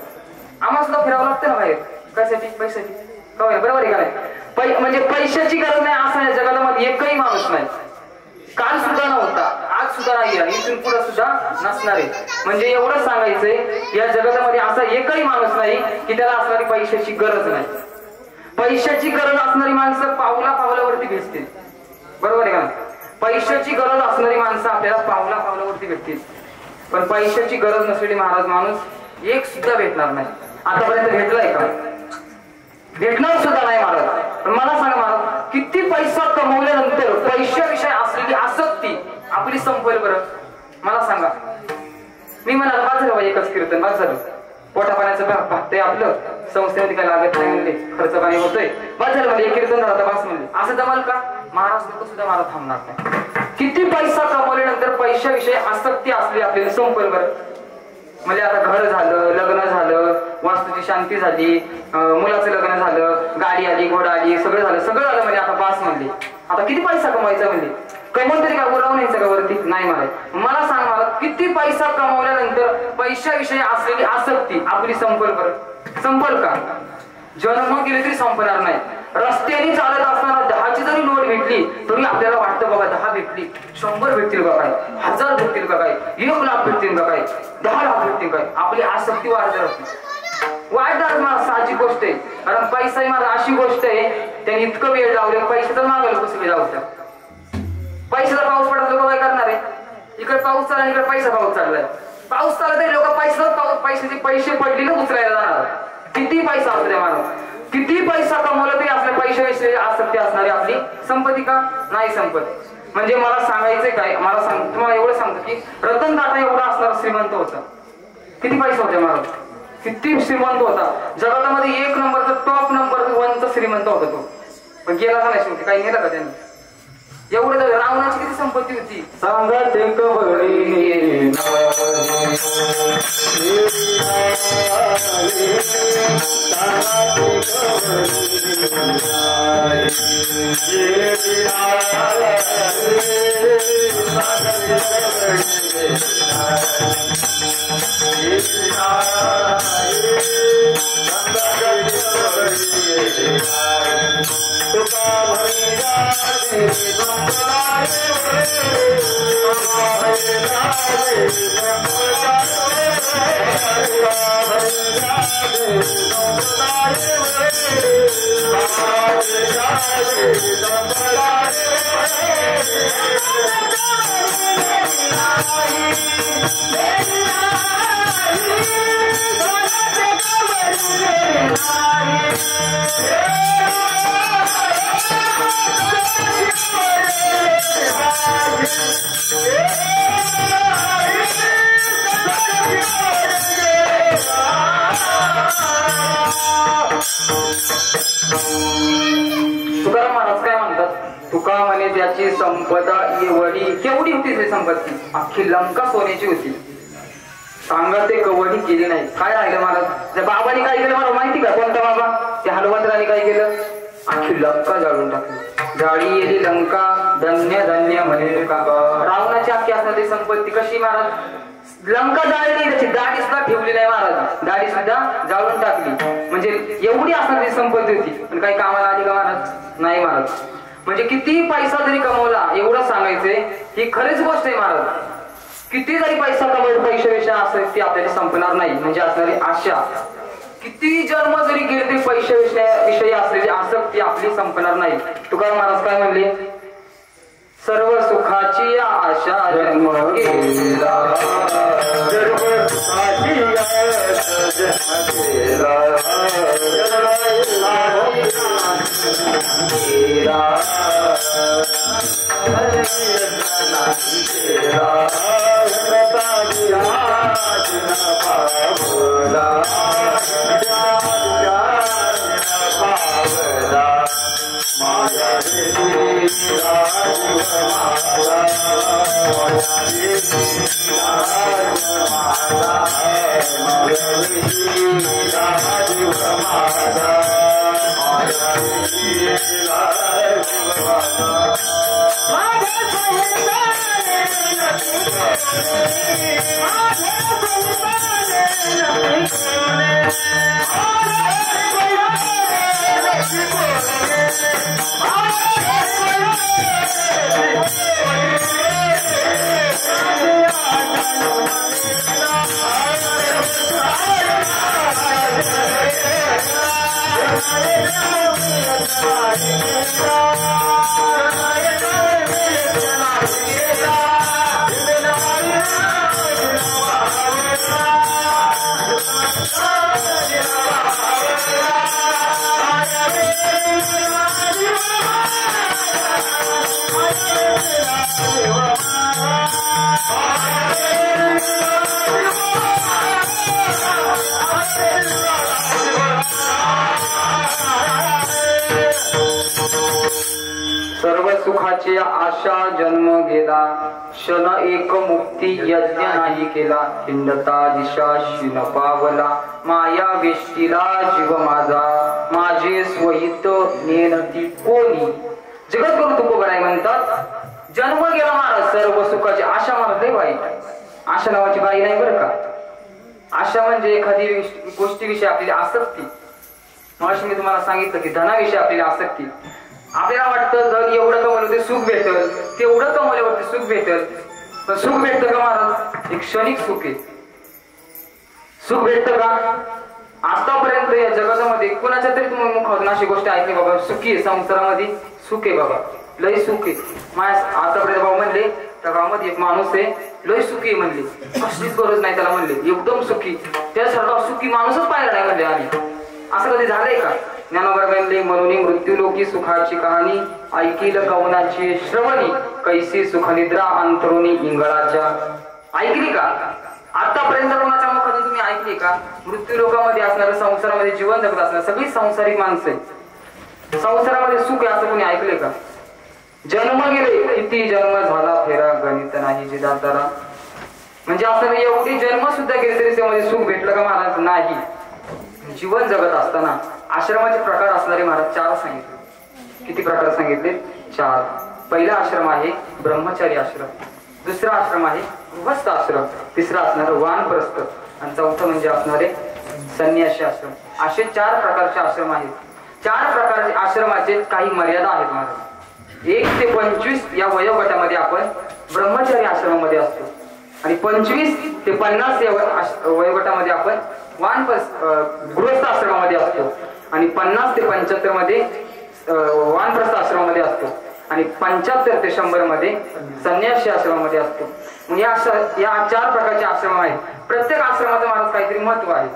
आम्हाला सुद्धा फिरावं लागतं ना बाहेर, कशासाठी, पैशाची. कळलं बरोबर आहे का नाही. म्हणजे पैशाची गरज नाही असं या जगामध्ये एकही माणूस नाही. काल सुद्धा नव्हता, आज सुद्धा नाही आणि इथून पुढे सुद्धा नसणार आहे. म्हणजे एवढं सांगायचंय या जगामध्ये असा एकही माणूस नाही की त्याला असणारी पैशाची गरज नाही. पैशाची गरज असणारी माणसं पावलावरती भेटतील. बरोबर आहे का. पैशाची गरज असणारी माणसं आपल्याला पावलावरती भेटतील. पण पैशाची गरज नसलेली महाराज माणूस एक सुद्धा भेटणार नाही. आतापर्यंत भेटलाय का, भेटणार सुद्धा नाही महाराज. पण मला सांगा महाराज किती पैसा कमवल्यानंतर पैशाविषयी असलेली आसक्ती आपली संपवेल बरं, मला सांगा. मी म्हणाला बाद झालं एकच कीर्तन, बाद झालं, पोटा पाण्याचं भागते आपलं, संस्थेमध्ये काय लागत नाही म्हणले, खर्च पाणी होतोय, बाद झालं म्हणजे एक कीर्तन झालं बास म्हणले. असं जमाल का. महाराज लोक सुद्धा मला थांबणार नाही. किती पैसा कमवल्यानंतर पैशाविषयी आसक्ती असली आपल्याला संपवेल बरं. म्हणजे आता घर झालं, लग्न झालं, वास्तूची शांती झाली, मुलाचं लग्न झालं, गाडी आली, घोडा आली, सगळं झालं म्हणजे आता बास म्हणले. आता किती पैसा कमवायचा म्हणले, कमवून तरी का उरावून यायचं का वरती, नाही मला सांग मला किती पैसा कमावल्यानंतर पैशाविषयी असलेली आसक्ती आपली संपल का? जन्म गेले तरी संपणार नाही. रस्त्याने चालत असताना 10ची जरी नोट भेटली तरी आपल्याला वाटतं बाबा 10 भेटली, 100 भेटतील का काय, 1000 भेटतील का काय, 1 लाख भेटतील का काय, 10 लाख भेटतील काय. आपली आसक्ती वाढत राहते. वाढणार मला साहजिक गोष्ट आहे. कारण पैसा ही मला अशी गोष्ट आहे त्याने इतकं वेळ लावले पैशाचं मागायला कसं वेळ लावतात. पैशाचा पाऊस पडला लोक काय करणार आहे? इकडे पाऊस चालला इकडे पाऊस चाललाय. पाऊस चालला तरी लोक पैशाचे पैसे पडले ना उचलायला जाणार. किती पैसा असू द्या माणूस, किती पैसा कमवला तरी आपल्या पैशाविषयी आसक्ती असणारी आपली संपत्ती का नाही संपत्ती. म्हणजे मला सांगायचंय काय, तुम्हाला एवढं सांगतो की रतन टाटा एवढा असणारा श्रीमंत होता. किती पैसा होता माणूस, किती श्रीमंत होता. जगामध्ये 1 नंबरचा टॉप नंबर 1चा श्रीमंत होता तो. पण गेला का नाही शेवटी, काही नेलं का त्यांनी. एवढं रावणाची किती संपत्ती होती सांगा ते कवळी. तुकाराम महाराज काय म्हणतात, तुका म्हणे त्याची संपदा एवढी. केवढी होती ती संपत्ती? अख्खी लंका सोन्याची होती. सांगा ते कवडी केली नाही. काय राहिलं महाराज? त्या बाबांनी काय केलं मला माहिती का? कोणता बाबा? त्या हनुमंतराने काय केलं? अख्खी लंका जाळून टाकली. जाळी येली लंका धन्य धन्य म्हणे तुका. रावणाची अख्खी असणारी संपत्ती कशी महाराज? लंका जाळली, त्याची दाढी सुद्धा ठेवली नाही महाराज. दाढी सुद्धा जाळून टाकली. म्हणजे एवढी असणारी संपत्ती होती, पण काही कामाला आली का महाराज? नाही महाराज. म्हणजे किती पैसा जरी कमवला, एवढं सांगायचंय ही खरीच गोष्ट आहे महाराज. किती जरी पैसा कमवला, पैशाविषयी आसक्ती आपल्याला संपणार नाही. म्हणजे असणारी आशा, किती जन्म जरी गेले तरी पैशाविषयी असलेली आसक्ती आपली संपणार नाही. तुकाराम महाराज काय म्हणले? सर्व सुखाची आशा जन्म गेला, सर्व सुखाची आशा सुखाची आशा जन्म गेला, क्षण एक मुक्ती यज्ञ नाही केला. हिंडता दिशा शिन पावला, माया वेष्टीला जीव माझा, माझे स्वहित नेनती कोणी. जगद्गुरु तुकोबाराय म्हणतात, जन्म गेला महाराज, सर्व सुखाची आशा महाराज लय वाईट. आशा नावाची बाई नाही बरं का. आशा म्हणजे एखादी गोष्टीविषयी आपली आसक्ती. मगाशी मी तुम्हाला सांगितलं की धनाविषयी आपल्याला आसक्ती. आपल्याला वाटतं धन एवढं कमवलं ते सुख भेटल, तेवढं कमवल्यावरती सुख भेटल. पण सुख भेटतं का महाराज? एक क्षणिक सुख आहे. सुख भेटतं का? आतापर्यंत या जगामध्ये कुणाच्या तरी तुम्ही मुखातून अशी गोष्ट ऐकली बाबा सुखी आहे, संसारामध्ये सुख आहे बाबा, लय सुख आहे. माझ्या आतापर्यंत भाऊ म्हणले त्या गावामध्ये एक माणूस आहे लय सुखी म्हणले, कसलीच गरज नाही त्याला म्हणले, एकदम सुखी. त्यासारखा सुखी माणूसच पाहिला नाही म्हणले आम्ही. असं कधी झालंय का? ज्ञानोबा म्हणले म्हणून मृत्यूलोकी सुखाची कहाणी ऐकील कवनाची श्रवणी कैसी सुखनिद्रा अंतरुणी इंगळाच्या. ऐकली का? आतापर्यंत कोणाच्या मुखातून तुम्ही ऐकली का? मृत्यू लोकामध्ये असणारं, संसारामध्ये जीवन जगत असणार सगळी संसारिक माणसं आहे. संसारामध्ये सुख आहे असं कोणी ऐकले का? जन्म गेले किती जन्म झाला फेरा गणित नाही जिदातारा. म्हणजे असं एवढी जन्म सुद्धा गेले तरी त्यामध्ये सुख भेटलं का महाराज? नाही. जीवन जगत असताना आश्रमाचे प्रकार असणारे महाराज 4 सांगितले. किती प्रकार सांगितले? 4. पहिला आश्रम आहे ब्रह्मचारी आश्रम, दुसरा आश्रम आहे गृहस्थ आश्रम, तिसरा असणार वानप्रस्थ आणि चौथं म्हणजे असणारे संन्यासी आश्रम. असे 4 प्रकारचे आश्रम आहेत. 4 प्रकारचे आश्रमाचे काही मर्यादा आहेत महाराज. 1 ते 25 या वयोगटामध्ये आपण ब्रह्मचारी आश्रमामध्ये असतो आणि 25 ते 50 या वयोगटामध्ये आपण गृहस्थ आश्रमामध्ये असतो आणि 50 ते 75 मध्ये वानप्रस्थ आश्रमामध्ये असतो आणि 75 ते 100 मध्ये संन्यासी आश्रमामध्ये असतो. या 4 प्रकारचे आश्रम आहेत. प्रत्येक आश्रमाचं महाराज काहीतरी महत्व आहे.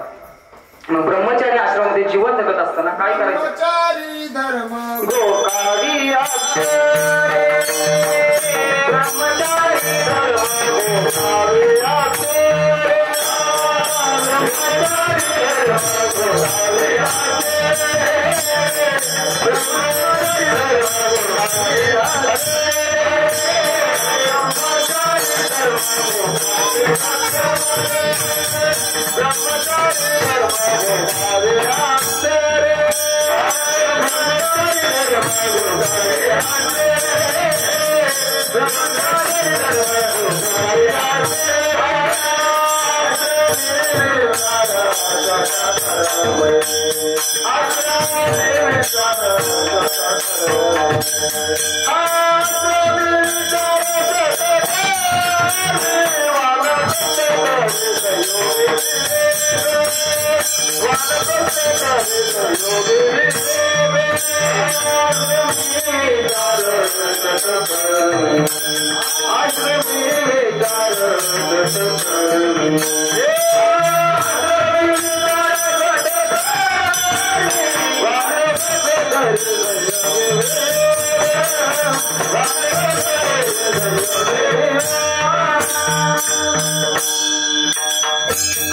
मग ब्रह्मचारी आश्रमामध्ये जीवन जगत असताना काय करायचं? ब्रह्मचारी धर्म गोकारी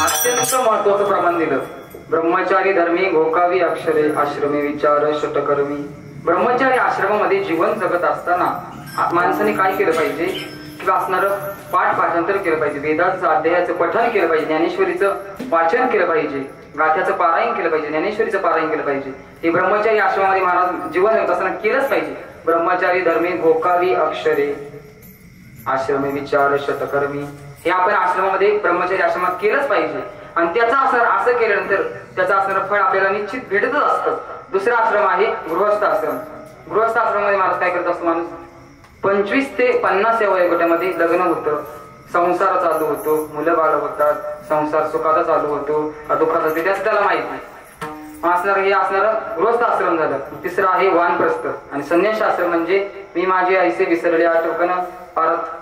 अत्यंत महत्वाचं प्रमाण दिलं. ब्रह्मचारी धर्मी घोकावी अक्षरे आश्रमे विचार षटकर्मी. ब्रह्मचारी आश्रमामध्ये जीवन जगत असताना माणसाने काय केलं पाहिजे? किंवा असणारं पाठ पाठांतर केलं पाहिजे, वेदाचं अध्यायाचं पठण केलं पाहिजे, ज्ञानेश्वरीचं वाचन केलं पाहिजे, गाथ्याचं पारायण केलं पाहिजे, ज्ञानेश्वरीचं पारायण केलं पाहिजे. हे ब्रह्मचारी आश्रमामध्ये महाराज जीवन जगत असताना केलंच पाहिजे. ब्रह्मचारी धर्मी घोकावी अक्षरे आश्रमे विचार षटकर्मी हे आपण आश्रमामध्ये ब्रह्मचारी आश्रमात केलंच पाहिजे. आणि त्याचा असं केल्यानंतर त्याचं असणारं फळ आपल्याला निश्चित भेटतच असतं. दुसरा आश्रम आहे गृहस्थ आश्रम. गृहस्थ आश्रमामध्ये माणूस काय करत असतो? माणूस 25 ते 50 या वयोगटामध्ये लग्न होतं, संसार चालू होतो, मुलं बाळ होतात, संसार सुखाचा चालू होतो का दुःखाचा ते त्याला माहित नाही. हे असणारं गृहस्थ आश्रम झालं. तिसरं आहे वानप्रस्थ आणि संन्यासी आश्रम म्हणजे मी माझे आईचे विसरले आठवण पारत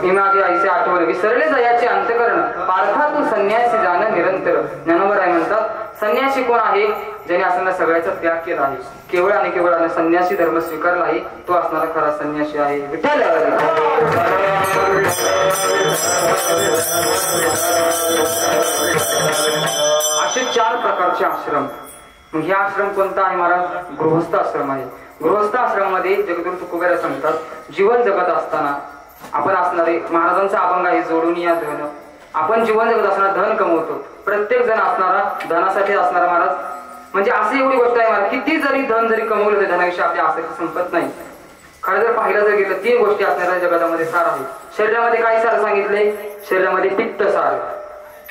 मी माझे आईचे आठवण विसरले जयाचे अंतकरण पार्था तू संन्यासी जाणं निरंतर. ज्ञानोबा राय म्हणतात संन्यासी कोण आहे? ज्याने असणारा सगळ्याचा त्याग केला आहे, केवळ आणि केवळ संन्यासी धर्म स्वीकारला आहे, तो असणारा खरा संन्यासी आहे. विठ्ठल. असे 4 प्रकारचे आश्रम. मग हे आश्रम कोणता आहे महाराज? गृहस्थ आश्रम आहे. गृहस्थ आश्रमामध्ये जगद्गुरु तुकोबाराय सांगतात जीवन जगत असताना आपण असणारे महाराजांचा अभंग आहे जोडून या धन. आपण जीवन जगत असताना धन कमवतो. प्रत्येक जण असणारा धनासाठी असणारा महाराज म्हणजे अशी एवढी गोष्ट आहे महाराज, किती जरी धन जरी कमवलं तरी धनाविषयी आपली आसक्ती संपत नाही. खरं जर पाहिलं जर गेलं 3 गोष्टी असणाऱ्या जगतामध्ये सार आहे. शरीरामध्ये काय सार सांगितले? शरीरामध्ये पित्त सार,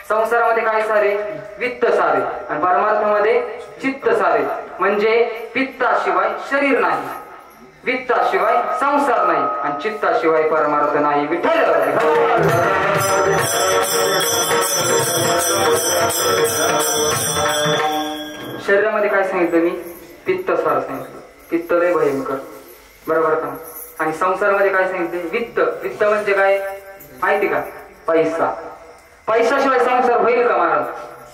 संसारामध्ये काय सार आहे? वित्त सार आहे, आणि परमार्थामध्ये चित्त सार आहे. म्हणजे पित्ताशिवाय शरीर नाही, वित्ताशिवाय संसार नाही, आणि चित्ताशिवाय परमार्थ नाही. विठ्ठल शरीरामध्ये काय सांगितलं मी? पित्त सार सांगितलं. पित्त लय भयंकर, बरोबर का? आणि संसारामध्ये काय सांगितले? वित्त. वित्त म्हणजे काय माहिती का? पैसा. पैशाशिवाय संसार होईल का महाराज?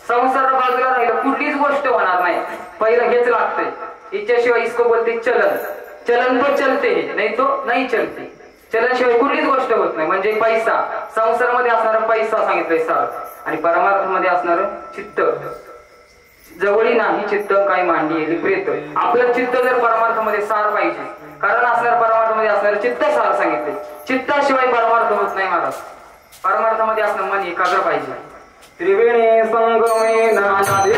संसार बाजूला राहिलं कुठलीच गोष्ट होणार नाही. पहिलं हेच लागतंय. इच्छाशिवाय इसको बोलते चलन. चलन तो चलते नाही तो नाही चलते. चलनशिवाय कुठलीच गोष्ट होत नाही. म्हणजे पैसा. संसारामध्ये असणारा पैसा सांगितलंय सार, आणि परमार्थामध्ये असणार चित्त. जवळी नाही चित्त काय मांडी येईल प्रेत. आपलं चित्त जर परमार्थामध्ये सार पाहिजे, कारण असणार परमार्थामध्ये असणार चित्त सार सांगितले. चित्ताशिवाय परमार्थ होत नाही महाराज. परमार्थामध्ये असणं मन एकाग्र पाहिजे. त्रिवेणी संगमे नानादी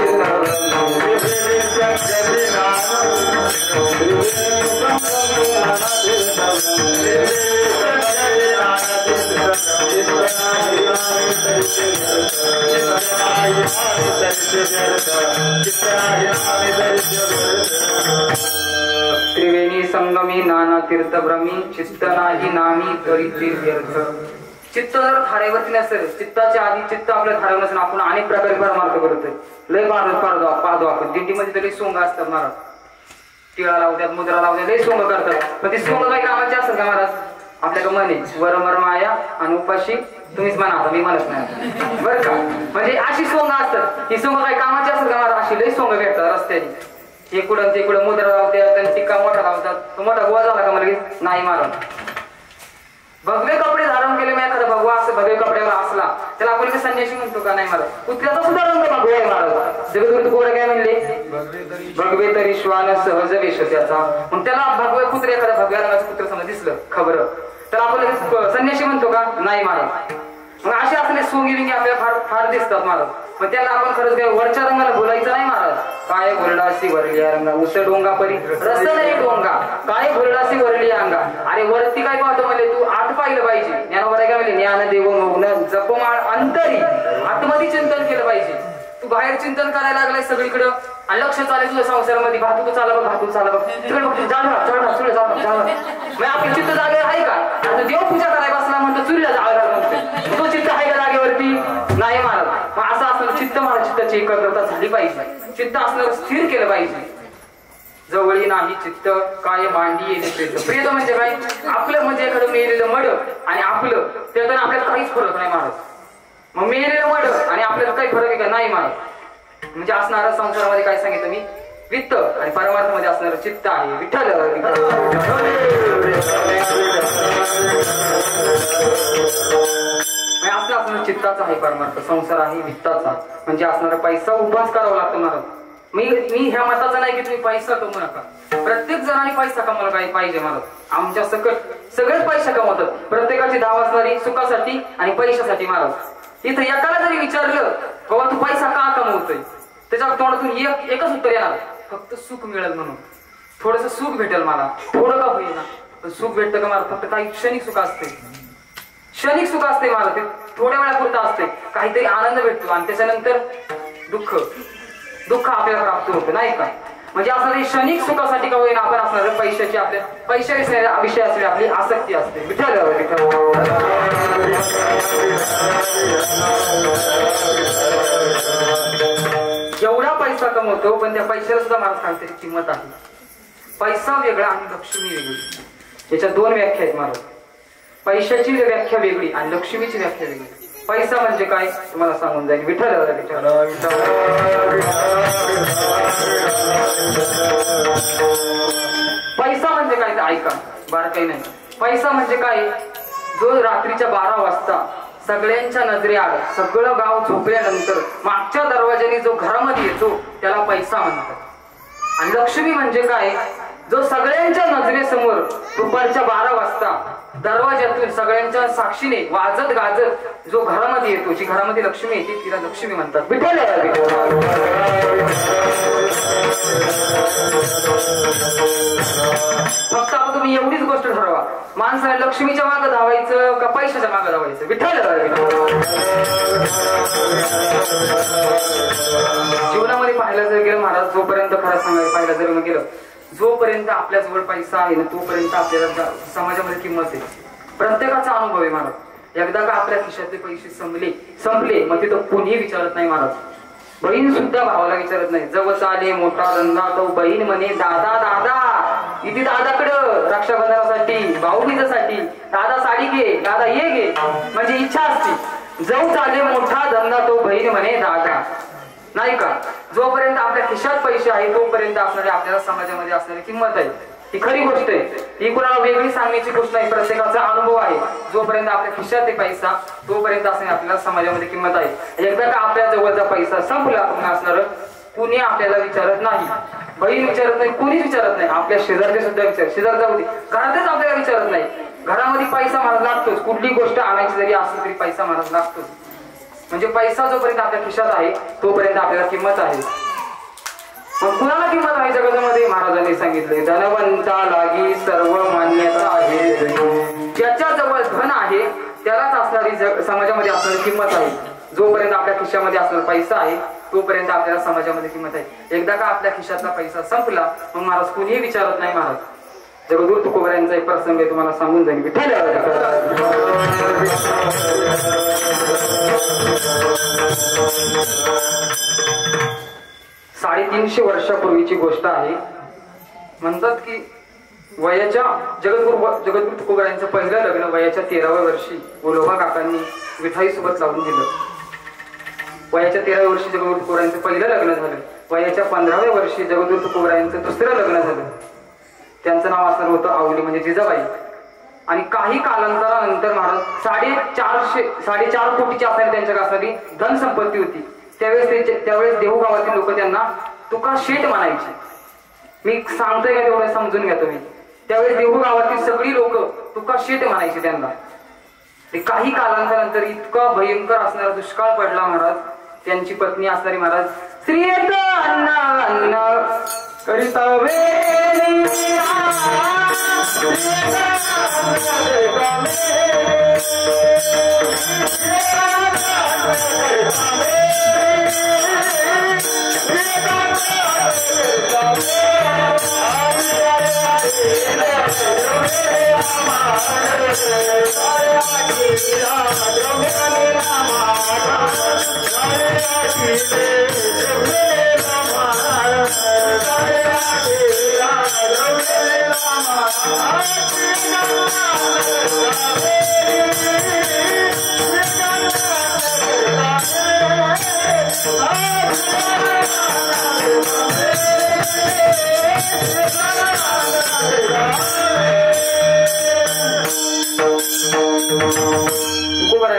त्रिवेणी संगमी नाना तीर्थ भ्रमी चित्त नाही नामी तरी व्यर्थ. चित्त जर धारेवरती नसेल, चित्ताच्या आधी चित्त आपल्या धारेवर नसेल, आपण अनेक प्रकारे परमार्थ करतोय. लय पाहतो आपण दिंडीमध्ये तरी सोंग असतात महाराज. टिळा लावतात, मुद्रा लावतात, लय सोंग करतात. पण ती सोंग काही कामाची असतात का महाराज? आपल्याकडे म्हणे वरमर माया आणि उपाशी तुम्हीच म्हणा, आता मी म्हणत नाही बरं का. म्हणजे अशी सोंग असतात. ही सोंग काही कामाची असतात का महाराज? अशी लय सोंग भेटतात रस्त्याने. इकडून तिकडं मुद्रा लावतात आणि टिक्का मोठा लावतात. तो मोठा गोवा झाला का मला नाही महाराज. भगवे कपडे धारण केले, मी एखादा भगवा असं भगवे कपड्यावर असला त्याला आपण संन्यासी म्हणतो का? नाही महाराज. कुत्र्याचा सुद्धा रंग भगवा आहे महाराज. जगद्गुरु तुकोबा काय म्हणले? भगवे तरी श्वान सहज वेश त्याचा. मग त्याला भगवे कुत्रे, एखाद्या भगव्या रंगाचं कुत्र समजा दिसलं खबर, तर आपण संन्यासी म्हणतो का? नाही महाराज. मग असे असले सोंगी बिंगी आपल्याला फार फार दिसतात महाराज. पण त्याला आपण खरंच काय वरच्या रंगाला बोलायचं नाही महाराज. काय भरडासी भरली रंगा उस डोंगा परी रस नाही डोंगा, काय भरडासी भरली अंगा. अरे वरती काय पाहतो म्हणजे तू आत पाहिलं पाहिजे. ज्ञानोबा काय म्हणले? ज्ञान देव मौन जपमाळ अंतरी. आतमध्ये चिंतन केलं पाहिजे. तू बाहेर चिंतन करायला लागलाय सगळीकडं, आणि लक्ष चालेल तुझ्या संसारामध्ये. भातू चाला बघ, भातू चाला बघ, तिकडे बघ, मग आपली चित्त जागेवर आहे का? आता देव पूजा करायला बसला म्हणतो चुरीला जागा म्हणतो. तो चित्त आहे का जागेवरती? नाही महाराज. मग असं असलं चित्त महाराज चित्ताची एकाग्रता झाली पाहिजे. चित्त असणार स्थिर केलं पाहिजे. जवळी नाही चित्त काय मांडी येणे प्रेत. प्रेत म्हणजे काय? आपलं म्हणजे एखादं मेलेलं मड आणि आपलं त्यातून आपल्याला काहीच फरक नाही महाराज. मग मेलेलं मड आणि आपल्याला काही फरक आहे का? नाही महाराज. म्हणजे असणारा संसारामध्ये काय सांगितलं मी? वित्त, आणि परमार्थामध्ये असणारं चित्त आहे. विठ्ठल असं असणार चित्ताचा आहे परमार्थ. संसार आहे वित्ताचा. म्हणजे असणारा पैसा उभाच करावा लागतो महाराज. मी ह्या मताचा नाही की तुम्ही पैसा कमवू नका. प्रत्येक जणांनी पैसा कमवायला काही पाहिजे महाराज. आमच्या सकट सगळेच पैसा कमवतात. प्रत्येकाची धाव असणारी सुखासाठी आणि पैशासाठी महाराज. इथं एकाला जरी विचारलं बाबा तू पैसा का कमवतोय, त्याच्या तोंडातून एकच उत्तर येणार, फक्त सुख मिळेल म्हणून. थोडस सुख भेटेल मला, थोडं का होईना पण सुख भेटतं का मला? फक्त काही क्षणिक सुख असते, क्षणिक सुख असते मला. ते थोड्या वेळापुरतं असते. काहीतरी आनंद भेटतो आणि त्याच्यानंतर दुःख आपल्याला प्राप्त होतं नाही का? म्हणजे असणारी क्षणिक सुखासाठी का होईना आपण असणार पैशाची आपल्या पैशा विषय असलेली आपली आसक्ती असते. विठ्ठल एवढा पैसा कमवतो पण त्या पैशाला सुद्धा मला काहीतरी किंमत आहे. पैसा वेगळा आणि लक्ष्मी वेगळी. याच्या 2 व्याख्या आहेत महाराज. पैशाची व्याख्या वेगळी आणि लक्ष्मीची व्याख्या वेगळी. पैसा म्हणजे काय तुम्हाला सांगून जाईल. विठ्ठल पैसा म्हणजे काय ते ऐका, बार काही नाही. पैसा म्हणजे काय? जो रात्रीच्या 12 वाजता सगळ्यांच्या नजरेआड सगळं गाव झोपल्यानंतर मागच्या दरवाजाने जो घरामध्ये येतो त्याला पैसा म्हणतात. आणि लक्ष्मी म्हणजे काय? जो सगळ्यांच्या नजरेसमोर दुपारच्या 12 वाजता दरवाज्यातून सगळ्यांच्या साक्षीने वाजत गाजत जो घरामध्ये येतो, जी घरामध्ये लक्ष्मी येते तिला लक्ष्मी म्हणतात. विठ्ठल फक्त आता तुम्ही एवढीच गोष्ट ठरवा, माणसाने लक्ष्मीच्या मागे धावायचं का पैशाच्या मागे धावायचं? विठ्ठल. जीवनामध्ये पाहायला जर गेलं महाराज, जोपर्यंत खरं सांगायला पाहायला जर गेलं, जोपर्यंत आपल्या जवळ पैसा आहे ना तोपर्यंत आपल्याला समाजामध्ये किंमत आहे. प्रत्येकाचा अनुभव आहे महाराज. एकदा का आपल्या खिशातले पैसे संपले मग तिथं कोणीही विचारत नाही महाराज. बहीण सुद्धा भावाला विचारत नाही. जवळ आले मोठा धंदा तो बहीण म्हणे दादा दादा. इथे दादाकडं रक्षाबंधनासाठी भाऊबीजेसाठी दादा साडी घे, दादा ये घे, म्हणजे इच्छा असते. जवळ आले मोठा धंदा तो बहीण म्हणे दादा. नाही का? जोपर्यंत आपल्या खिशात पैसे आहे तोपर्यंत असणारी आपल्याला समाजामध्ये असणारी किंमत आहे. ही खरी गोष्ट आहे. ही कोणाला वेगळी सांगण्याची गोष्ट नाही, प्रत्येकाचा अनुभव आहे. जोपर्यंत आपल्या खिशात आहे पैसा तोपर्यंत असणारी आपल्याला समाजामध्ये किंमत आहे. एकदा का आपल्या जवळचा पैसा संपला असणार कुणी आपल्याला विचारत नाही. बहीण विचारत नाही, कुणीच विचारत नाही. आपल्या शेजारचे सुद्धा शेजार जाऊ दे, घरातच आपल्याला विचारत नाही. घरामध्ये पैसा महाराज लागतोच. कुठली गोष्ट आणायची जरी असली तरी पैसा महाराज लागतोच. म्हणजे पैसा जोपर्यंत आपल्या खिशात आहे तोपर्यंत आपल्याला किंमत आहे. मग कुणाला किंमत आहे जगामध्ये? महाराजांनी सांगितले धनवंता लागी सर्व मान्यता आहे. ज्याच्या जवळ धन आहे त्यालाच असणारी समाजामध्ये असणारी किंमत आहे. जोपर्यंत आपल्या खिशामध्ये असणारा पैसा आहे तोपर्यंत आपल्याला समाजामध्ये किंमत आहे. एकदा का आपल्या खिशातला पैसा संपला मग महाराज कुणीही विचारत नाही. महाराज जगद्गुरु तुकोबरायांचा एक प्रसंग आहे, तुम्हाला सांगून जाईल. विठ्ठल. 350 वर्षापूर्वीची गोष्ट आहे. म्हणतात की वयाच्या जगद्गुरु तुकोबरायांचं पहिलं लग्न वयाच्या 13व्या वर्षी गोलोबा काकांनी विठाई सोबत लावून दिलं. वयाच्या 13व्या वर्षी जगद्गुरु तुकोबरायांचं पहिलं लग्न झालं. वयाच्या 15व्या वर्षी जगद्गुरु तुकोबरायांचं दुसरं लग्न झालं. त्यांचं नाव असणार होतं आवली, म्हणजे जिजाबाई. आणि काही कालांतरानंतर महाराज 4.5 कोटीची असणारी त्यांच्या असणारी धनसंपत्ती होती. त्यावेळेस देहू गावातील लोक त्यांना तुका शेठ म्हणायचे. मी सांगतोय का तेवढं समजून घ्या तुम्ही. त्यावेळेस देहू गावातील सगळी लोक तुका शेठ म्हणायचे त्यांना. काही कालांतरानंतर इतका भयंकर असणारा दुष्काळ पडला महाराज. त्यांची पत्नी असणारी महाराज श्री अन्न अन्न करिता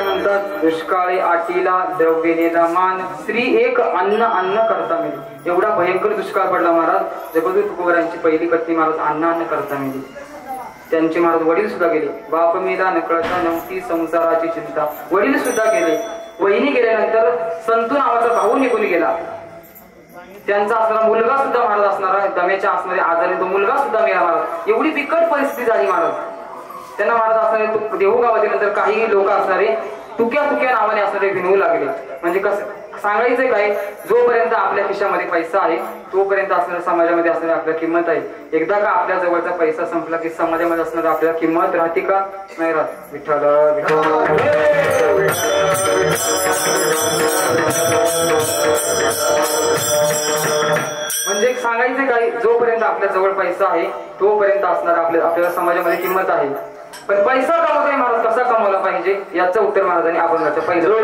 म्हणतात दुष्काळी आटीला द्रव्यनेला मान श्री एक अन्न अन्न करता मिळेल. एवढा भयंकर दुष्काळ पडला महाराज. जगद्गुरु तुकोबरायांची पहिली पत्नी महाराज अन्न करता मिळेल. त्यांचे महाराज वडील सुद्धा गेले. बाप मेला नकळता नव्हती संसाराची चिंता. वडील सुद्धा गेले. वहिनी गेल्यानंतर संतू नावाचा भाऊ निघून गेला. त्यांचा असणारा मुलगा सुद्धा महाराज असणारा दम्याच्या असणारे आजारी तो मुलगा सुद्धा मेला महाराज. एवढी बिकट परिस्थिती झाली महाराज. त्यांना महाराज असणारे देहू गावातील नंतर काही लोक असणारे तुक्या नावाने असणारे भिनवू लागले. म्हणजे कसं सांगायचंय काय, जोपर्यंत आपल्या खिशामध्ये पैसा आहे तोपर्यंत असणाऱ्या समाजामध्ये असणारी आपल्याला किंमत आहे. एकदा का आपल्या जवळचा पैसा संपला की समाजामध्ये असणारी आपल्याला किंमत राहते का? नाही राहत. विठ्ठल. म्हणजे सांगायचं काय, जोपर्यंत आपल्या जवळ पैसा आहे तोपर्यंत असणार आपल्याला समाजामध्ये किंमत आहे. पण पैसा कमवतोय महाराज, कसा कमवला पाहिजे याचं उत्तर महाराजांनी अभंगाचं पहिलं.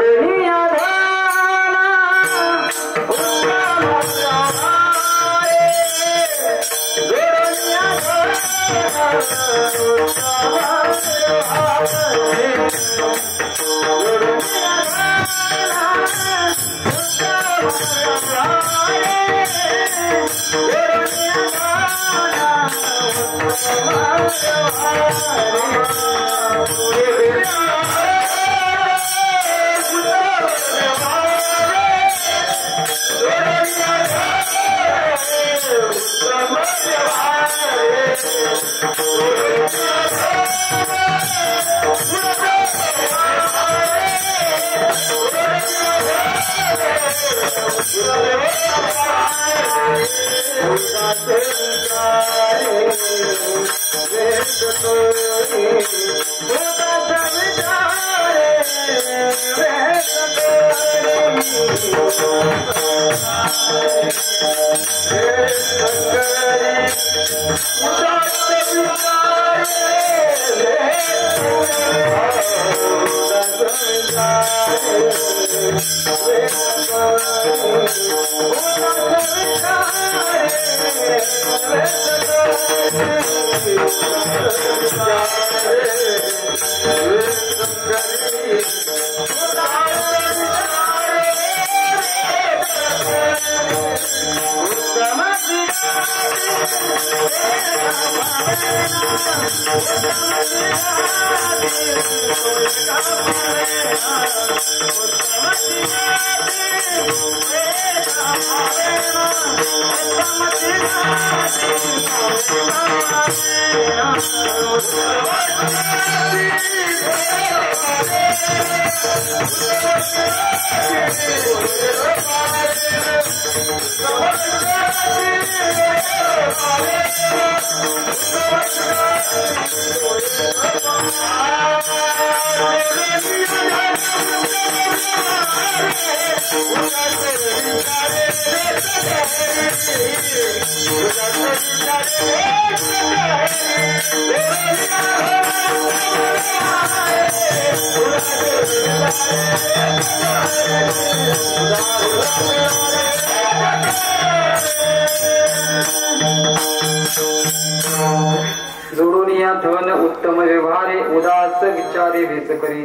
जोडून या धन उत्तम व्यवहारे उदास विचारे वेच करी.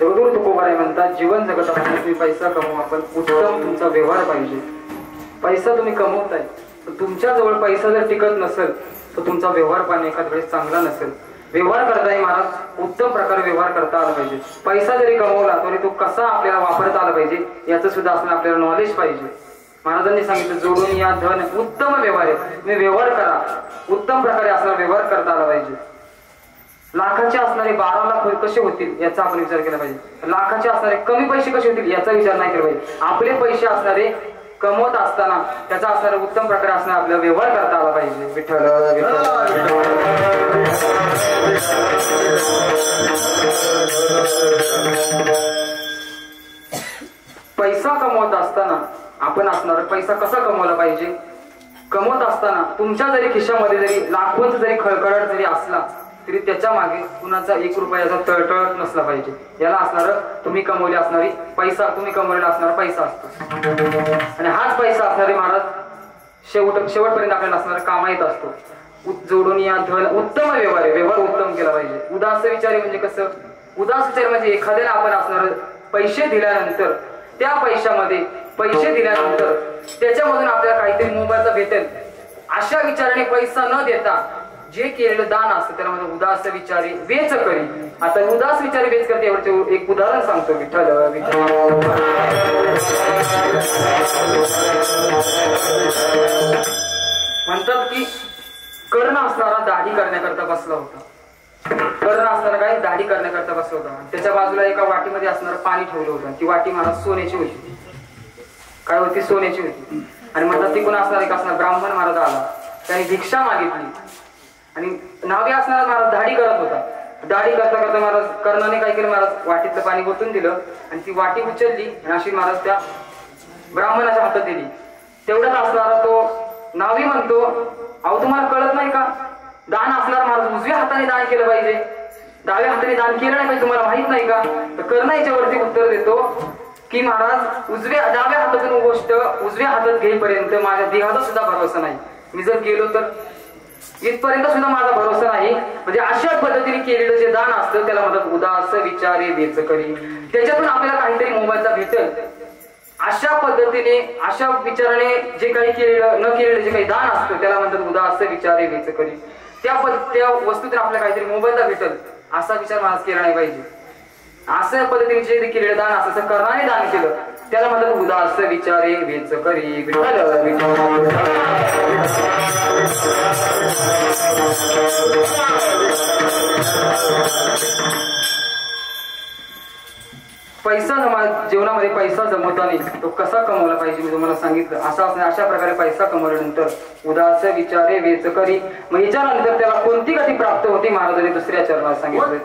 जगदूर तुकोबाराय म्हणतात, जीवन जगत असताना तुम्ही पैसा कमवा, पण उत्तम तुमचा व्यवहार पाहिजे. पैसा तुम्ही कमवताय, पण तुमच्या जवळ पैसा जर टिकत नसेल तर तुमचा व्यवहार पाहणे एखाद वेळेस चांगला नसेल. व्यवहार करताय महाराज उत्तम प्रकारे व्यवहार करता आला पाहिजे. पैसा जरी कमवला तरी तो कसा आपल्याला वापरता आला पाहिजे याचं सुद्धा असणं आपल्याला नॉलेज पाहिजे. महाराजांनी सांगितलं, जोडून या धन उत्तम व्यवहार आहे. तुम्ही व्यवहार करा, उत्तम प्रकारे असणारा व्यवहार करता आला पाहिजे. लाखाचे असणारे 12 लाख कसे होतील याचा आपण विचार केला पाहिजे. लाखाचे असणारे कमी पैसे कसे होतील याचा विचार नाही केला पाहिजे. आपले पैसे असणारे कमवत असताना त्याचा असणारा उत्तम प्रकारे असणारा आपला व्यवहार करता आला पाहिजे. विठ्ठल पैसा कमवत असताना आपण असणार पैसा कसा कमवला पाहिजे. कमवत असताना तुमच्या जरी खिशामध्ये जरी लाखोंचा जरी खळखळाट जरी असला तरी त्याच्या मागे कुणाचा 1 रुपयाचा तळतळत नसला पाहिजे. याला असणार तुम्ही कमवले असणारी पैसा, तुम्ही कमवलेला असणारा पैसा असतो. आणि हाच पैसा असणारे महाराज शेवटपर्यंत आपल्याला असणारा कामा येत असतो. जोडून या धन उत्तम व्यवहार, व्यवहार उत्तम केला पाहिजे. उदास विचारे म्हणजे कसं, उदास विचार म्हणजे एखाद्याला आपण असणार पैसे दिल्यानंतर त्या पैशामध्ये पैसे दिल्यानंतर त्याच्यामधून आपल्याला काहीतरी मोबाईलचा भेटेल अशा विचाराने पैसा न देता जे केलेलं दान असतं त्याला म्हणजे उदास विचारे वेच करी. आता उदास विचारे वेच करते एवढं एक उदाहरण सांगतो. विठ्ठल म्हणतात की कर्ण असणारा दाढी करण्याकरता बसला होता. कर्ण असणारा काय दाढी करण्याकरता बसला होता. त्याच्या बाजूला एका वाटीमध्ये असणारं पाणी ठेवलं होतं. ती वाटी महाराज सोन्याची होती. काय होती, सोन्याची होती. आणि म्हणतात तिकडून असणारा एक असणार ब्राह्मण महाराज आला, त्याने भिक्षा मागितली आणि नावे असणारा महाराज दाढी करत होता. दाढी करता करता महाराज कर्णाने काय केलं, महाराज वाटीतलं पाणी ओतून दिलं आणि ती वाटी उचलली आणि अशी महाराज त्या ब्राह्मणाच्या हातात दिली. तेवढ्यात असणारा तो नावी म्हणतो, अहो तुम्हाला कळत नाही का, दान असणार महाराज उजव्या हाताने दान केलं पाहिजे, डाव्या हाताने दान केलं नाही पाहिजे, तुम्हाला माहित नाही का. तर कर्ण याच्यावरती उत्तर देतो की महाराज डाव्या हातातून गोष्ट उजव्या हातात घेईपर्यंत माझ्या देहाचा सुद्धा भरोसा नाही. मी जर गेलो तर इथपर्यंत सुद्धा माझा भरोसा नाही. म्हणजे अशा पद्धतीने केलेलं जे दान असतं त्याला म्हणतात उदास विचारे वेच करी. त्याच्यातून आपल्याला काहीतरी मोबाईलचा भेटेल अशा पद्धतीने अशा विचाराने जे काही केलेलं न केलेलं जे काही दान असतं त्याला म्हणतात उदास विचारे वेच करी. त्या वस्तूतून आपल्याला काहीतरी मोबदला भेटल असा विचार महाराज केला नाही पाहिजे. असं पद्धतीने जे केलेलं दान असं कर्णाने दान केलं त्याला म्हणतात उदास विचारे वेच करी पैसा जीवनामध्ये पैसा जमवताना तो कसा कमवला पाहिजे मी तुम्हाला सांगितलं. अशा प्रकारे पैसा कमवल्यानंतर उदास विचारे वेच करी मग याच्यानंतर त्याला कोणती गती प्राप्त होती महाराजांनी दुसऱ्या चरणात सांगितलं.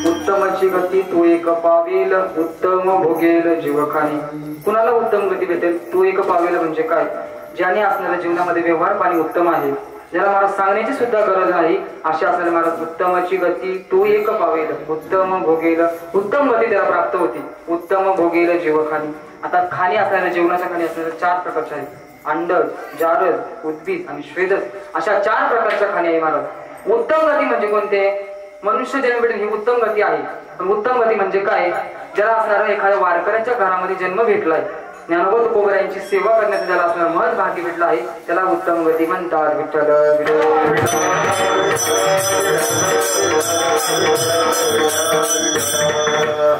उत्तमाची गती तो एक पावेल उत्तम भोगेल जीवखानी. कुणाला उत्तम गती भेटेल तो एक पावेल म्हणजे काय? ज्याने असणाऱ्या जीवनामध्ये व्यवहार पाणी उत्तम आहे, ज्याला मला सांगण्याची सुद्धा गरज नाही अशा असणारे महाराज उत्तमाची गती तो एक पावेल उत्तम भोगेल. उत्तम गती त्याला प्राप्त होती. उत्तम भोगेल जीवखानी. आता खाणी असणाऱ्या जीवनाच्या खाणी असणाऱ्या 4 प्रकारच्या आहेत. अंडज, जारज, उद्भिद आणि श्वेदज अशा 4 प्रकारच्या खाणी आहे महाराज. उत्तम गती म्हणजे कोणते? मनुष्य जन्म भेटेल ही उत्तम गती आहे. पण उत्तम गती म्हणजे काय? ज्याला असणारा एखाद्या वारकऱ्याच्या घरामध्ये जन्म भेटलाय, ज्ञानोबा तुकोबरायांची सेवा करण्याचा ज्याला असणारा महत् भाग्य भेटला आहे त्याला उत्तम गती म्हणतात. विठ्ठल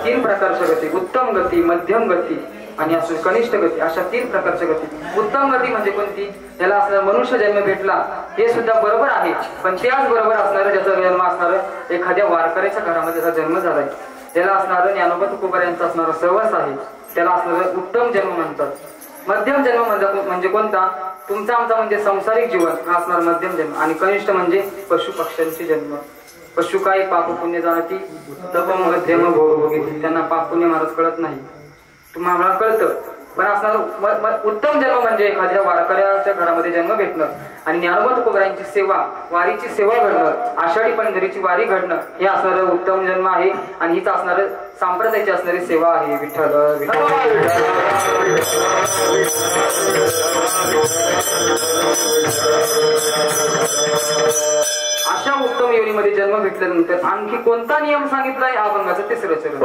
3 प्रकारच्या गती उत्तम गती, मध्यम गती आणि असं कनिष्ठ गती अशा 3 प्रकारच्या गती. उत्तम गती म्हणजे कोणती? त्याला असणारा मनुष्य जन्म भेटला हे सुद्धा बरोबर आहे, पण त्याच बरोबर असणारं ज्याचा जन्म असणारं एखाद्या वारकऱ्याच्या घरामध्ये त्याचा जन्म झालाय, त्याला असणारं ज्ञानोबा तुकोबरायांचा असणारा सहवास आहे, त्याला असणारं उत्तम जन्म म्हणतात. मध्यम जन्म म्हणजे कोणता? तुमचा आमचा म्हणजे संसारिक जीवन हा असणार मध्यम जन्म. आणि कनिष्ठ म्हणजे पशु पक्ष्यांचे जन्म. पशु काय पाप पुण्य जाणती तप मध्यम भोगभोगी. त्यांना पाप पुण्य महाराज कळत नाही, तुम्हाला कळतं. पण असणार उत्तम जन्म म्हणजे एखाद्या वारकऱ्याच्या घरामध्ये जन्म भेटणं आणि ज्ञानोबा तुकोबरायांची सेवा, वारीची सेवा घडणं, आषाढी पंढरीची वारी घडणं हे असणारं उत्तम जन्म आहे. आणि हीच असणारं सांप्रदायाची असणारी सेवा आहे. विठ्ठल अशा उत्तम योनीमध्ये जन्म भेटल्यानंतर आणखी कोणता नियम सांगितलाय? अभंगाचं 3रं चरण.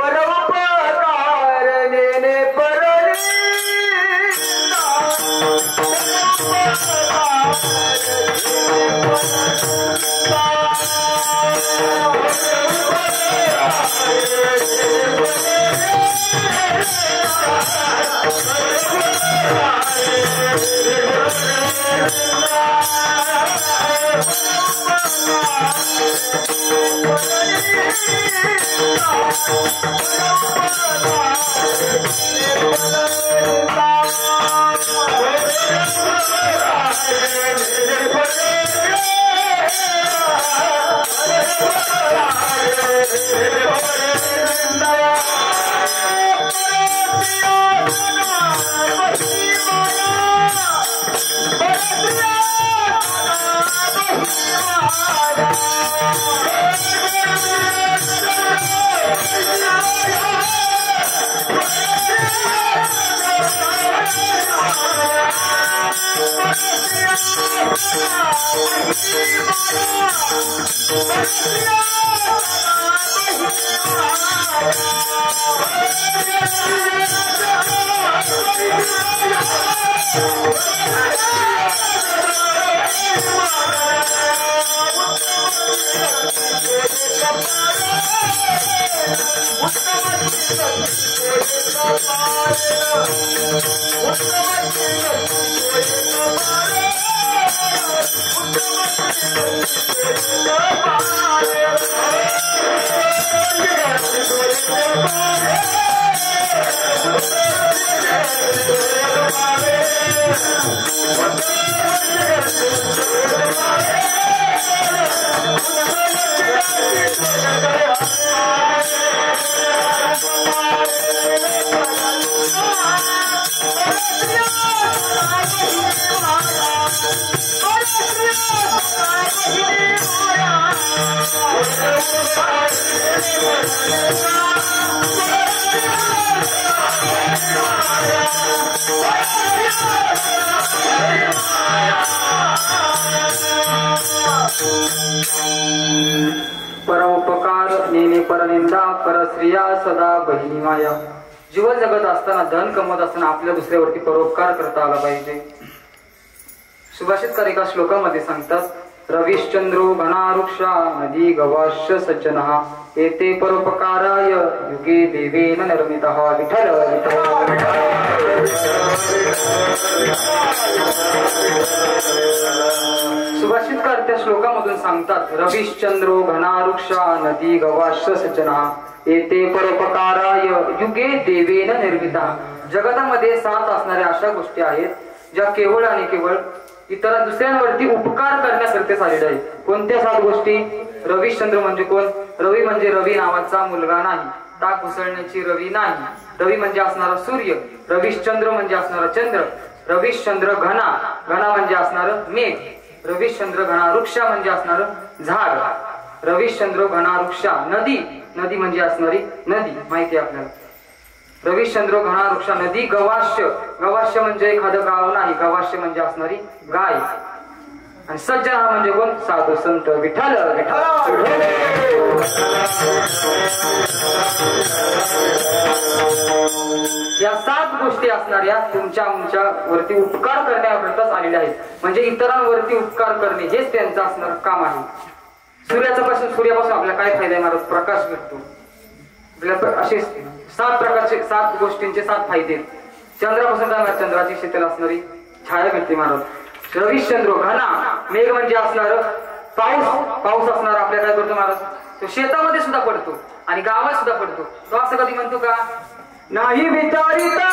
परोपकार नेने परनिंदा परस्त्रिया सदा बहिणी माया. जीवन जगत असताना धन कमवत असताना आपल्या दुसऱ्यावरती परोपकार करता आला पाहिजे. सुभाषितकार एका श्लोकामध्ये सांगतात, रविश्चंद्रो घनारुक्षा नदी गवाश्य सज्जनः एते परोपकाराय युगे देवेन निर्मितः. विठ्ठल सुभाषितकार त्या श्लोकामधून सांगतात, रविश्चंद्रो घनारुक्षा नदी गवाश्य सज्जनः एते परोपकाराय युगे देवेन निर्मितः. जगतामध्ये 7 असणाऱ्या अशा गोष्टी आहेत ज्या केवळ आणि केवळ इतर दुसऱ्यांवरती उपकार करण्याकरता आलेल्या आहेत. कोणत्या 7 गोष्टी? रविश्चंद्र म्हणजे कोण? रवी म्हणजे रवी नावाचा मुलगा नाही, टाक घुसळण्याची रवी नाही. रवी म्हणजे असणारा सूर्य, रविश्चंद्र म्हणजे असणारा चंद्र, रविश्चंद्र घना, घना म्हणजे असणार मेघ, रविश्चंद्र घना वृक्षा म्हणजे असणार झाड, रविश्चंद्र घना वृक्षा नदी, नदी म्हणजे असणारी नदी माहिती आहे आपल्याला. रविश्चंद्र घना वृक्षा नदी गवाश्य, गवाश्य म्हणजे एखादं गाव नाही, गवाश्य म्हणजे असणारी गाय. आणि सज्जन हा म्हणजे कोण? साधू संत. विठ्ठल या 7 गोष्टी असणाऱ्या तुमच्या वरती उपकार करण्याकरताच आलेल्या आहेत. म्हणजे इतरांवरती उपकार करणे हेच त्यांचं असणार काम आहे. सूर्यापासून आपल्याला काय फायदा आहे महाराज? प्रकाश भेटतो. आपल्याला असे 7 प्रकारचे 7 गोष्टींचे 7 फायदे. चंद्रापासून काय? चंद्राची शीतल असणारी छाया भेटते महाराज. रविश्चंद्र घना, मेघ म्हणजे असणार पाऊस, पाऊस असणार आपल्या काय करतो महाराज? तो शेतामध्ये सुद्धा पडतो आणि गावात सुद्धा पडतो. तो असं कधी म्हणतो का? नाही विचारिता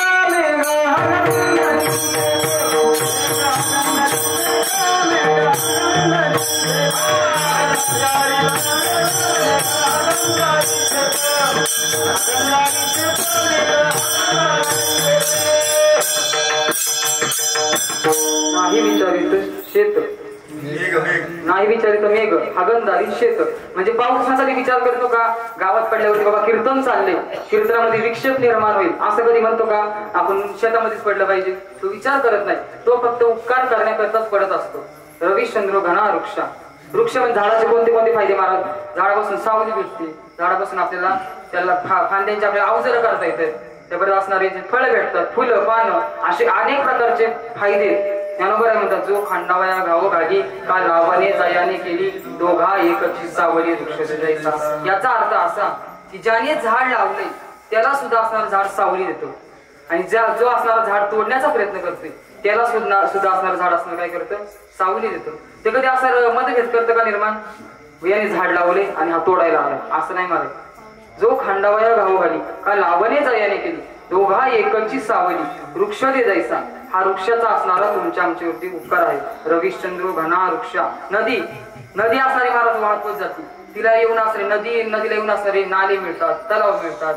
नाही विचारित शेत, नाही विचारित मेघ हगंदारी शेत. म्हणजे पावसाचा विचार करतो का? गावात पडल्यावरती बाबा कीर्तन चालले, कीर्तनामध्ये विक्षेप निर्माण होईल असं कधी म्हणतो का? आपण शेतामध्येच पडलं पाहिजे. तो विचार करत नाही, तो फक्त उपकार करण्याकरताच पडत असतो. रविश्चंद्र घना वृक्षा, वृक्ष म्हणजे झाडाचे कोणते कोणते फायदे महाराज? झाडापासून सावली भेटते, झाडापासून आपल्याला त्याला फांद्यांचे आपल्याला अवजार करता येते, त्याबरोबर असणारे फळं भेटतात, फुलं पानं, असे अनेक प्रकारचे फायदे. ज्ञानोबा म्हणतात, जो खांडावया घाव घाली का लावाने जायाने केली दोघा एकची सावली वृक्ष जैसा. याचा अर्थ असा की ज्याने झाड लावले त्याला सुद्धा असणारं झाड सावली देतो, आणि जो असणारा झाड तोडण्याचा प्रयत्न करतोय त्याला सुद्धा असणारं झाड असणार काय करतं? सावली देतो. ते कधी असं मतभेद करतं का निर्माण? याने झाड लावले आणि हा तोडायला आला, असं नाही मला. जो खांडावया घाव घाली का लावणे जायाने केली दोघा एकची सावली वृक्ष दे जायचा. हा वृक्षाचा असणारा तुमच्या आमच्यावरती उपकार आहे. रविश्चंद्र घना वृक्षा नदी, नदी असणारी महाराज वाहतच जाते. तिला येऊन असणारे नदीला येऊन असणारे नाले मिळतात, तलाव मिळतात.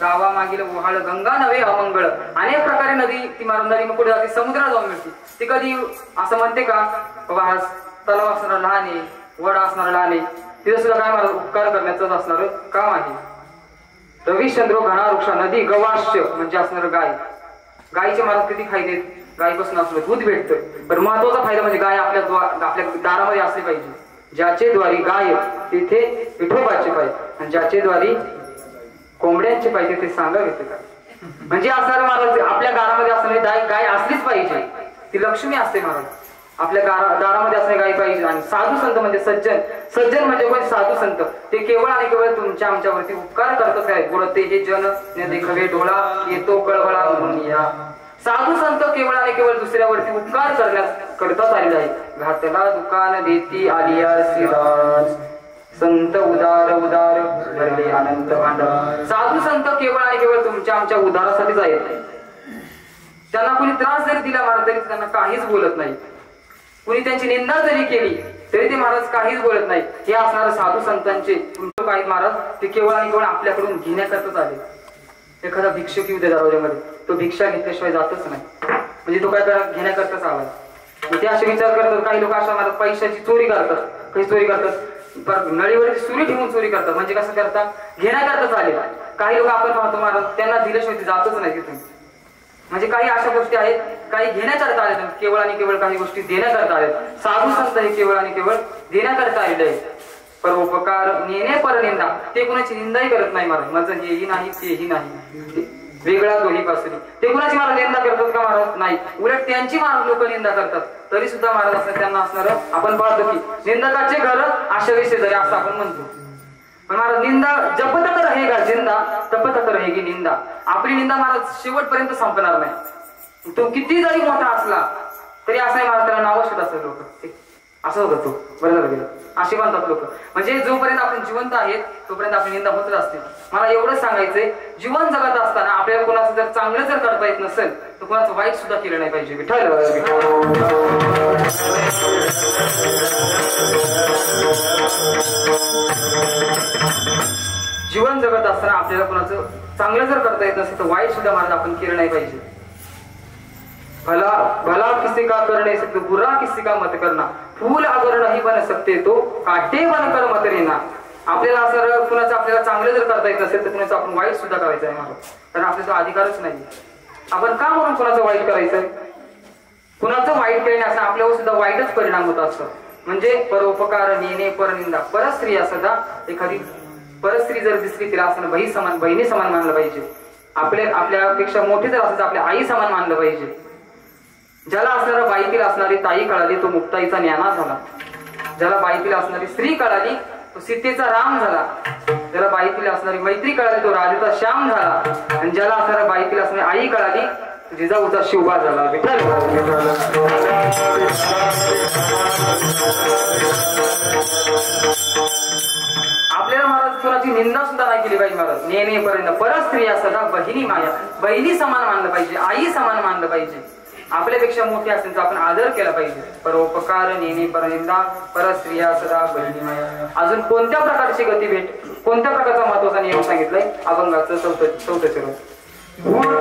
गावामागील ओहाळ गंगा नव्हे अमंगळ, अनेक प्रकारे नदी ती महाराज नदी मग कुठे जाते? समुद्रात जाऊन मिळते. ती कधी असं म्हणते का बाबा तलाव असणारा लहान आहे, वड असणारा लहान आहे? तिथे सुद्धा काय महाराज उपकार करण्याचं असणारं काम आहे. रविश्चंद्र घना वृक्षा नदी गवाश्य म्हणजे असणार गाय. गायीचे महाराज किती फायदे? गायीपासून आपलं दूध भेटतं. पण महत्वाचा फायदा म्हणजे गाय आपल्या दारामध्ये असली पाहिजे. ज्याचे द्वारी गाय तिथे विठोबाचे पाय आणि ज्याचे द्वारी कोंबड्यांचे पाय तिथे सांगा घेते का. म्हणजे असणार महाराज आपल्या दारामध्ये असणारी गाय असलीच पाहिजे. ती लक्ष्मी असते महाराज. आपल्या दारामध्ये असणे गाय पाहिजे. आणि साधू संत म्हणजे सज्जन म्हणजे कोण साधू संत ते केवळ आणि केवळ तुमच्या आमच्यावरती उपकार करतच आहेत. बोलते हे जन ने देखवे डोळा येतो कळवळा म्हणून या. साधू संत केवळ आणि केवळ दुसऱ्यावरती उपकार करताच आलेले आहे. घातला दुकान देती आलिया श्रीदास संत उदार उदार भरले अनंत भांडार. साधू संत केवळ आणि केवळ तुमच्या आमच्या उदारासाठीच आहेत. त्यांना कुणी त्रास जरी दिला महाराज तरी त्यांना काहीच बोलत नाही. कुणी त्यांची निंदा जरी केली तरी ते महाराज काहीच बोलत नाही. हे असणारे साधू संतांचे काही महाराज ते केवळ आणि केवळ आपल्याकडून घेण्याकरताच आले. एखादा भिक्षुक येऊ दे दरवाजामध्ये तो भिक्षा घेतल्याशिवाय जातच नाही. म्हणजे तो काय घेण्याकरताच आला. ते असे विचार करतात. काही लोक अशा महाराज पैशाची चोरी करतात. काही चोरी करतात नळीवरती सुरी ठेवून चोरी करतात. म्हणजे कसं करतात घेण्याकरताच आले. काही लोक आपण पाहतो महाराज त्यांना दिल्याशिवाय जातच नाही तिथून. म्हणजे काही अशा गोष्टी आहेत काही घेण्याकरता आले केवळ आणि केवळ काही गोष्टी देण्याकरता आले. साधू संत हे केवळ आणि केवळ देण्याकरता आलेले आहेत. परोपकार नेणे परनिंदा ते कुणाची निंदाही करत नाही महाराज. माझं हेही नाही तेही नाही वेगळा दोही पासून ते कुणाची महाराज निंदा करतात का महाराज नाही. उलट त्यांची महाराज लोक निंदा करतात. तरी सुद्धा महाराज असं त्यांना असणार आपण पाहतो की निंदकाचे घर अशा विषय जरी असं आपण म्हणतो. पण महाराज निंदा जप तक रहेगा जिंदा तप तक रहेगी निंदा. आपली निंदा महाराज शेवटपर्यंत संपणार नाही. तो किती जरी मोठा असला तरी असं नाही महाराज त्याला नाव शोध असतात लोक. असं होतं तो बरोबर गेलं असे म्हणतात लोक. म्हणजे जोपर्यंत आपण जिवंत आहेत तोपर्यंत आपली निंदा होतच असते. मला एवढंच सांगायचंय जीवन जगत असताना आपल्याला कोणाचं जर चांगलं जर करता येत नसेल तर कोणाचं वाईट सुद्धा केलं नाही पाहिजे. विठ्ठल जीवन जगत असताना आपल्याला कोणाचं चांगलं जर करता येत नसेल तर वाईट सुद्धा महाराज आपण केलं नाही पाहिजे. भला किसी का करने से तो बुरा किसी का मत करना फूल अगर नहीं बन सकते तो काटे बन कर मत रहना. आपल्याला असं कुणाचं आपल्याला चांगलं जर करता येत नसेल तर कुणाचं आपण वाईट सुद्धा करायचं आहे महाराज. कारण आपल्याला तो अधिकारच नाही. आपण का म्हणून कुणाचं वाईट करायचंय. कुणाचं वाईट केल्याने असं आपल्यावर सुद्धा वाईटच परिणाम होत असतो. म्हणजे परोपकार नेणे परनिंदा. परस्त्री सदा एखादी परस्त्री जर दिसली तिला असं बहिणी समान मानलं पाहिजे. आपल्यापेक्षा मोठी जर असेल तर आपल्या आई समान मानलं पाहिजे. ज्याला असणारा बाईतील असणारी ताई कळाली तो मुक्ताईचा ज्ञाना झाला. ज्याला बाईतील असणारी स्त्री कळाली तो सीतेचा राम झाला. ज्याला बाईतील असणारी मैत्री कळाली तो राजेचा श्याम झाला. आणि ज्याला असणारा बाईतील असणारी आई कळाली तो जिजाऊचा शिवबा झाला. विठ्ठल आपल्याला महाराज कोणाची निंदा सुद्धा नाही केली पाहिजे महाराज. नेणे पर्यंत परस्त्री सदा बहिणी माया. बहिणी समान मानलं पाहिजे. आई समान मानलं पाहिजे. आपल्यापेक्षा मोठे असेल तर आपण आदर केला पाहिजे. परोपकार नेणे परनिंदा परस्त्रिया सदा बहिणी माया. अजून कोणत्या प्रकारची गती भेट कोणत्या प्रकारचा महत्वाचा नियम सांगितलाय अभंगाचं चौथं चरण. Oh,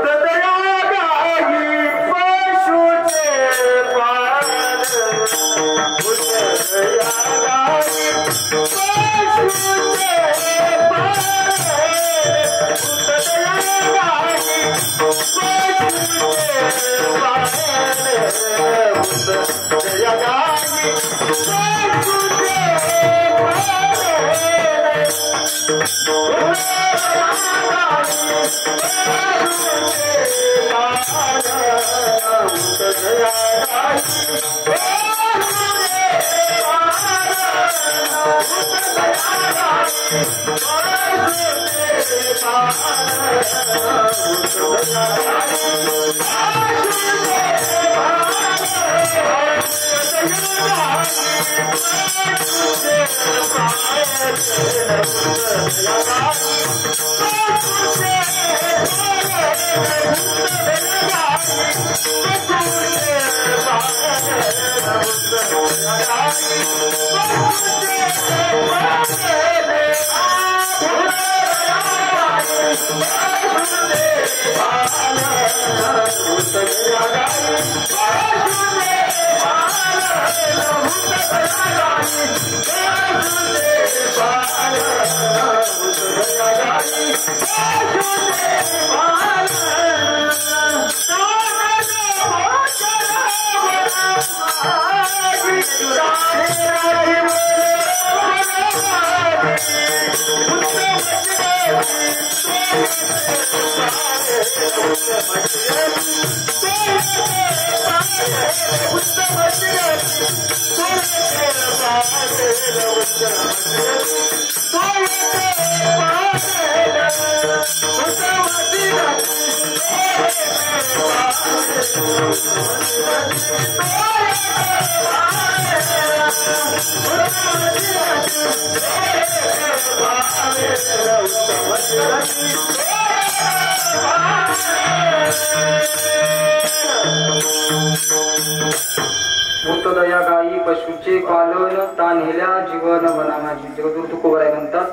भूतदया गायी पशुचे पालन तान्हेल्या जीवन वना माझी. जगद्गुरु तुकोबराय म्हणतात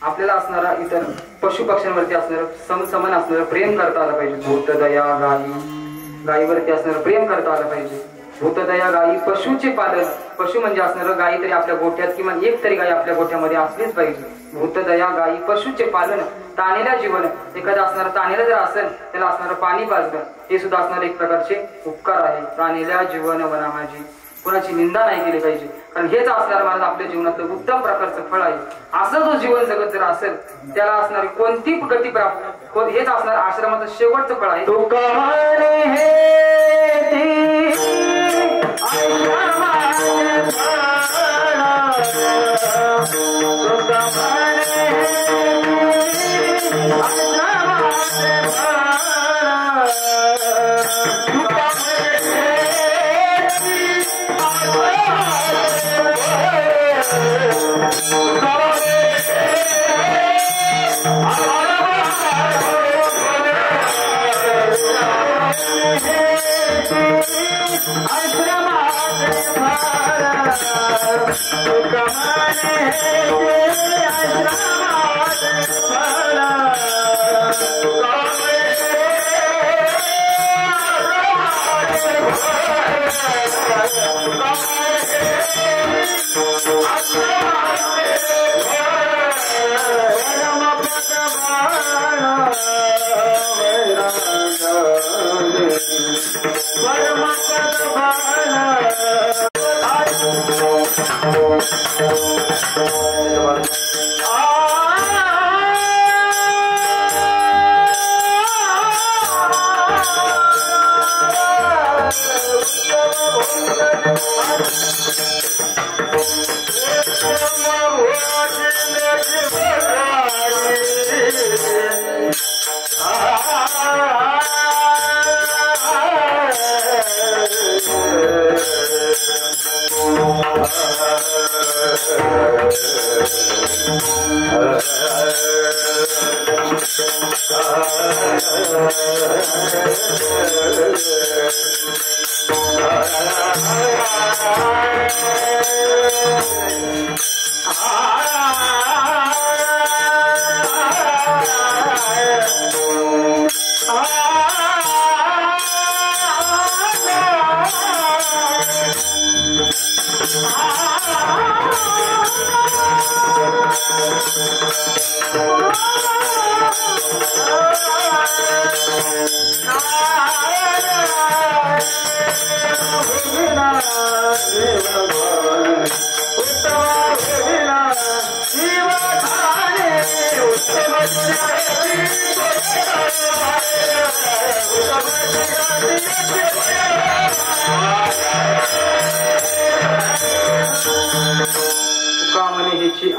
आपल्याला असणारा इतर पशु पक्ष्यांवरती असणारं समान असणारं प्रेम करता आलं पाहिजे. भूतदया गायीवरती असणारं प्रेम करता आलं पाहिजे. भूतदया गायी पशुचे पालन. पशु म्हणजे असणारं गायी तरी आपल्या गोठ्यात किमान एक तरी गाय आपल्या गोठ्यामध्ये असलीच पाहिजे. भूतदया गायी पशुचे पालन तानेल्या जीवन. एखादं असणारं तानेलं जर असेल त्याला असणारं पाणी पाजणं हे सुद्धा असणारे एक प्रकारचे उपकार आहे. तानेल्या जीवन वना माझी. कुणाची निंदा नाही केली पाहिजे कारण हेच असणार महाराज आपल्या जीवनातलं उत्तम प्रकारचं फळ आहे. असं जो जीवन जगत जर असेल त्याला असणारी कोणती गती प्राप्त हेच असणार आश्रमाचं शेवटचं फळ आहे.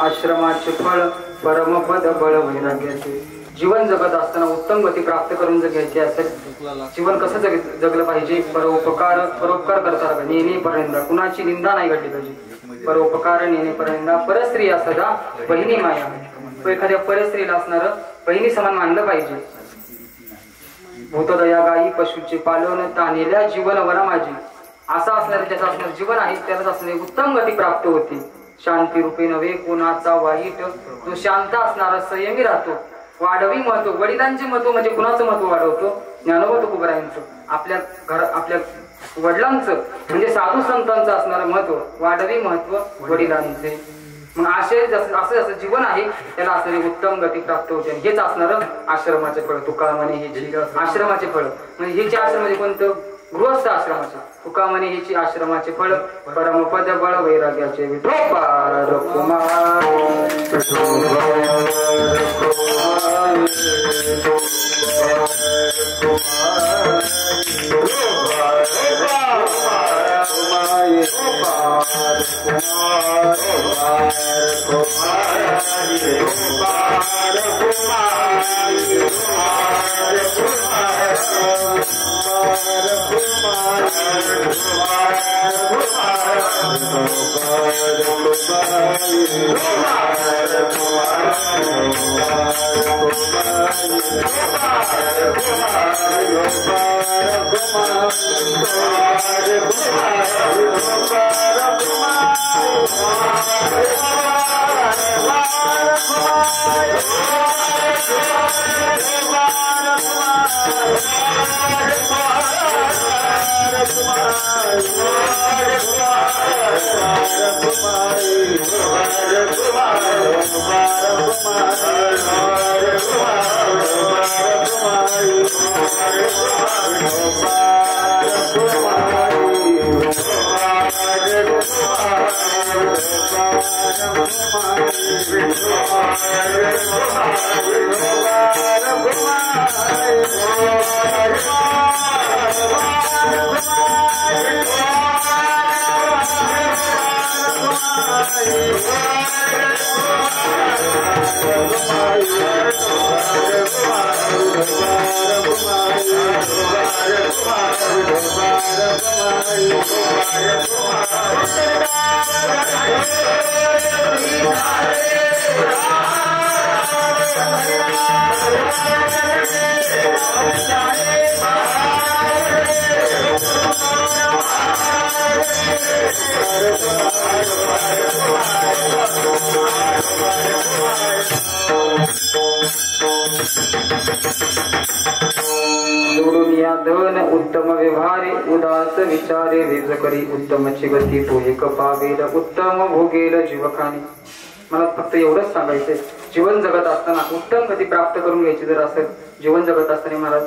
आश्रमाचे फळ परमपद बळ वैराग्याचे. जीवन जगत असताना उत्तम गती प्राप्त करून जर घ्यायची असेल जीवन कसं जगलं पाहिजे. परोपकार करता नेणे परनिंदा. कुणाची निंदा नाही घडली पाहिजे. परोपकार नेणे परनिंदा. परस्त्रिया सदा बहिणी माया. एखाद्या परस्त्रीला असणारं बहिणी समान मानलं पाहिजे. भूतदया गायी पशुचे पालन तानेल्या जीवन वना माझी. असं असणारं ज्याचं असणारं जीवन आहे त्यालाच असणारी उत्तम गती प्राप्त होती. शांती रूपे नव्हे कोणाचा वाईट. जो शांत असणारा संयमी राहतो. वाढवी महत्व. वडिलांचे महत्व म्हणजे कुणाचं महत्व वाढवतो. ज्ञानोबा तुकोबरायांचं आपल्या वडिलांचं म्हणजे साधू संतांचं असणारं महत्व. वाढवी महत्व वडिलांचे. मग असे जसं जीवन आहे त्याला असणारी उत्तम गती प्राप्त होते. हेच असणारं आश्रमाचे फळ. तुका म्हणे हे आश्रमाचे फळ म्हणजे हेचे आश्रम म्हणजे कोणतं. गृहस्थ आश्रमाचे. तुका म्हणे हेची आश्रमाचे फळ परमपद बळ वैराग्याचे. विठोबा कुमार उत्तम व्यवहारे उदास विचारे वेज करी उत्तम गती तो एक पावेल उत्तम भोगेल जीवखानी. मला फक्त एवढंच सांगायचंय, जीवन जगत असताना उत्तम गती प्राप्त करून घ्यायची जर असेल, जीवन जगत असताना महाराज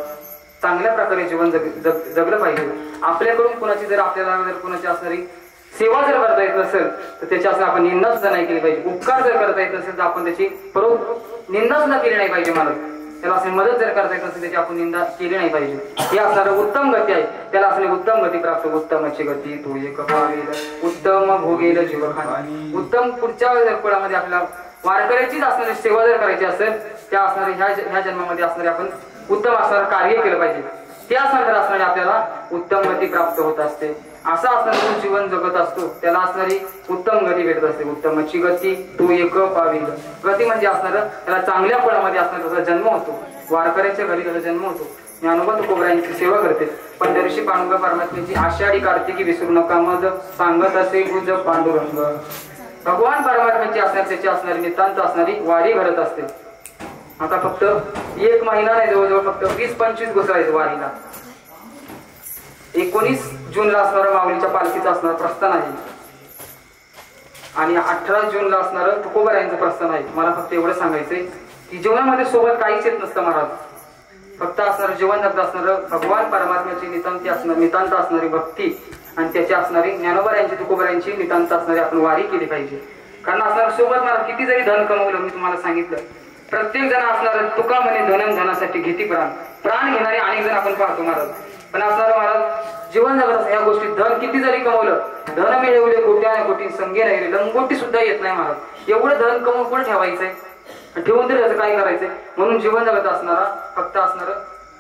चांगल्या प्रकारे जीवन जगलं पाहिजे. आपल्याकडून कुणाची जर आपल्याला जर कुणाची असणारी सेवा जर करता येत नसेल तर त्याची असं आपण निंदा सुद्धा नाही केली पाहिजे. उपकार जर करता येत नसेल तर आपण त्याची निंदा सुद्धा केली नाही पाहिजे. महाराज त्याला असं मदत जर करता येत नसेल त्याची आपण निंदा केली नाही पाहिजे. हे असणारं उत्तम गती आहे, त्याला असणे उत्तम गती प्राप्त. उत्तमची गती तो एक पावेल उत्तम भोगेल जीवखानी. उत्तम पुढच्या काळामध्ये आपल्याला वारकऱ्याचीच असणारी सेवा जर करायची असेल, त्या असणारे ह्या जन्मामध्ये असणारे आपण उत्तम असणारं कार्य केलं पाहिजे. त्यानंतर असणारे आपल्याला उत्तम गती प्राप्त होत असते. असं असणारं जीवन जगत असतो त्याला असणारी उत्तम गती भेटत असते. उत्तमची गती तो एक पावेल. गती म्हणजे असणारं त्याला चांगल्या फळामध्ये असणारा त्याचा जन्म होतो. वारकऱ्याच्या घरी त्याचा जन्म होतो. ज्ञानोबा तुकोबरायांची सेवा करते. पंढरीशी पांडुरंग परमात्म्याची आषाढी कार्तिकी विसरू नका मज सांगत असे गुज पांडुरंग. भगवान परमात्म्याची असणारी त्याची असणारी नितांत असणारी वारी भरत असते. आता फक्त 1 महिना नाही, जवळजवळ फक्त 20-25 घुसळायचं वारीला. 19 जूनला असणारं माऊलीच्या पालखीचं असणारं प्रस्थान आहे आणि 18 जूनला असणारं तुकोबरायांचं प्रस्थान आहे. मला फक्त एवढं सांगायचंय की जीवनामध्ये सोबत काहीच येत नसतं महाराज. फक्त असणारं जीवन जगत असणारं भगवान परमात्म्याची नितांत असणारी भक्ती आणि त्याची असणारी ज्ञानोबरायांची तुकोबरायांची नितांत असणारी आपण वारी केली पाहिजे. कारण असणारं सोबत मला किती जरी धन कमवलं, मी तुम्हाला सांगितलं प्रत्येक जण असणारं तुका म्हणे धनम धनासाठी घेती प्राण घेणारे अनेक जण आपण पाहतो महाराज. पण असणारं महाराज जीवन जगत असं या गोष्टी धन किती जरी कमवलं, धन मिळवले कोट्या कोटी संगे राहिले, लंगोटी सुद्धा येत नाही महाराज. एवढं धन कमवून कोण ठेवायचंय, ठेवून तरी त्याचं काय करायचंय. म्हणून जीवन जगत असणारा फक्त असणारं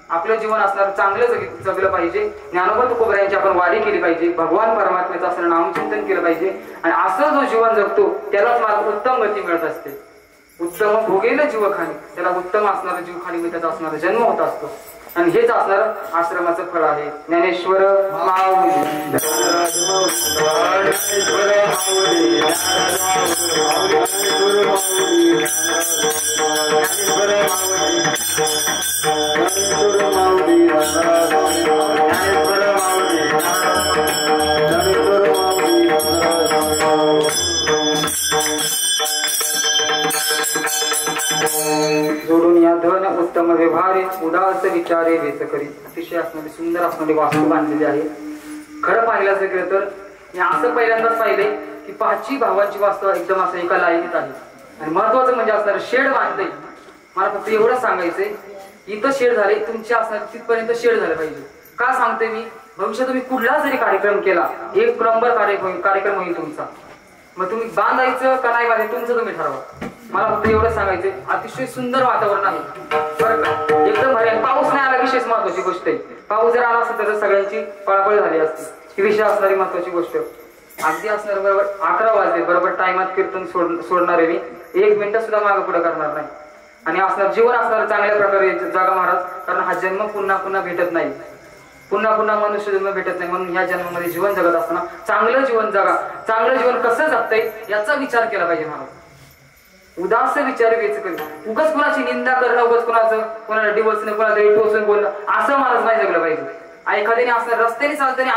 आपलं जीवन असणारं चांगलं जगलं पाहिजे. ज्ञानोबा तुकोबरायांची आपण वारी केली पाहिजे. भगवान परमात्म्याचं असणारं नामचिंतन केलं पाहिजे आणि असं जो जीवन जगतो त्यालाच मला उत्तम गती मिळत असते. उत्तम भोगेल जीवखानी, त्याला उत्तम असणारं जीवखानी मी त्याचा असणारा जन्म होत असतो आणि हेच असणारं आश्रमाचं फळ आहे. ज्ञानेश्वर माऊली जोडून या धन उत्तम व्यवहारे उदास विचारे वेच करी. अतिशय असणारी सुंदर असणारी वास्तू बांधलेली आहे. खरं पाहिलं असेल गेलं तर मी असं पहिल्यांदाच पाहिले की 5 भावांची वास्तू एकदम असं एका लाईनीत आहे आणि महत्वाचं म्हणजे असणारं शेड बांधलंय. मला फक्त एवढंच सांगायचंय इथं शेड झाले, तुमच्या असणार तिथपर्यंत शेड झालं पाहिजे. का सांगते मी, भविष्यात तुम्ही कुठला जरी कार्यक्रम केला, एक नंबर कार्यक्रम होईल तुमचा. मग तुम्ही बांधायचं का नाही बांधायचं तुमचं तुम्ही ठरवा. मला फक्त एवढं सांगायचं, अतिशय सुंदर वातावरण आहे बरं का, एकदम भारी. पाऊस नाही आला विशेष महत्वाची गोष्ट आहे. पाऊस जर आला असता तर सगळ्यांची पळापळ झाली असती. ही विषय असणारी महत्वाची गोष्ट. अगदी असणार बरोबर 11 वाजले, बरोबर टायमात कीर्तन सोडणार आहे मी. 1 मिनिट सुद्धा मागं पुढे करणार नाही. आणि असणार जीवन असणार चांगल्या प्रकारे जगा महाराज. कारण हा जन्म पुन्हा पुन्हा भेटत नाही, पुन्हा पुन्हा मनुष्य जन्म भेटत नाही. म्हणून या जन्मामध्ये जीवन जगत असताना चांगलं जीवन जगा. चांगलं जीवन कसं जगता येईल याचा विचार केला पाहिजे महाराज. उदास विचार घ्यायचं कधी, उगाच कुणाची निंदा करणं, उगाच कुणाचं कोणाला डिवोर्सने कोणाला टोचून बोलणं, असं महाराज नाही जगलं पाहिजे. एखाद्याने असं रस्त्याने चालताना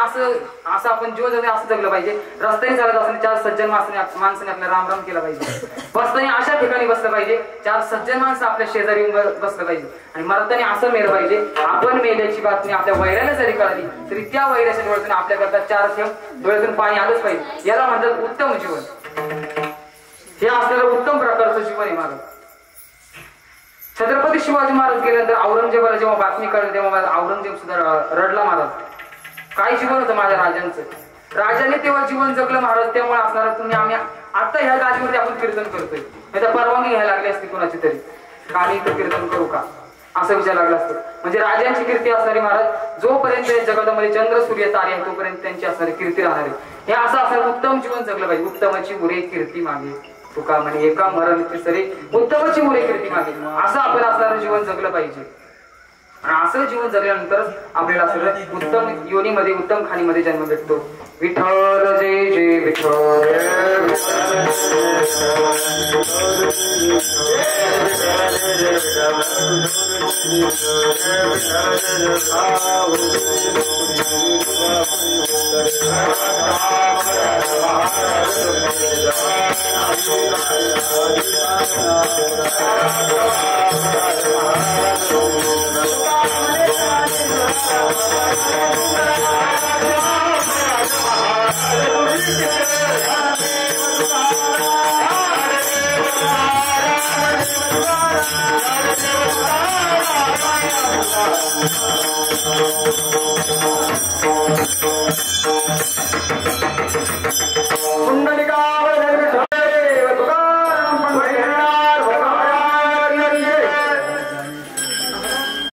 असं आपण जीवन जगणे असं जगलं पाहिजे. रस्त्याने चालत असताना 4 सज्जन माणसाने आपल्या राम राम केला पाहिजे. बसताना अशा ठिकाणी बसलं पाहिजे 4 सज्जन माणसं आपल्या शेजारी येऊन बसलं पाहिजे. आणि मरताना असं मेलं पाहिजे, आपण मेल्याची बातमी आपल्या वैराला जरी कळाली तरी त्या वैराच्या डोळ्यातून आपल्याकरता 4 थेंब डोळ्यातून पाणी आलंच पाहिजे. याला म्हणतात उत्तम जीवन. हे असलेलं उत्तम प्रकारचं जीवन आहे महाराज. छत्रपती शिवाजी महाराज गेल्यानंतर औरंगजेबाला जेव्हा बातमी कळली तेव्हा औरंगजेब सुद्धा रडला महाराज. काय जीवन होतं माझ्या राजांचं. राजाने तेव्हा जीवन जगलं महाराज. त्यामुळे असणार तुम्ही आम्ही आता ह्या गादीमध्ये आपण कीर्तन करतोय, त्या परवानगी घ्यायला लागली असती कोणाची तरी, का आम्ही इथं कीर्तन करू का असं विचार लागला असतं. म्हणजे राजांची कीर्ती असणारी महाराज, जोपर्यंत जगामध्ये चंद्र सूर्य तारे आहे तोपर्यंत त्यांची असणारी कीर्ती राहणार आहे. हे असं असणार उत्तम जीवन जगलं पाहिजे. उत्तमाची उरे कीर्ती मागे तुका म्हणे, एका मरण सरी उत्तमाची मुले कीर्ती मागे. असं आपण असणारं जीवन जगलं पाहिजे. आणि असं जीवन जगल्यानंतर आपल्याला सगळं उत्तम योनीमध्ये उत्तम खाणीमध्ये जन्म भेटतो. विठ्ठल जय जय विठ्ठल.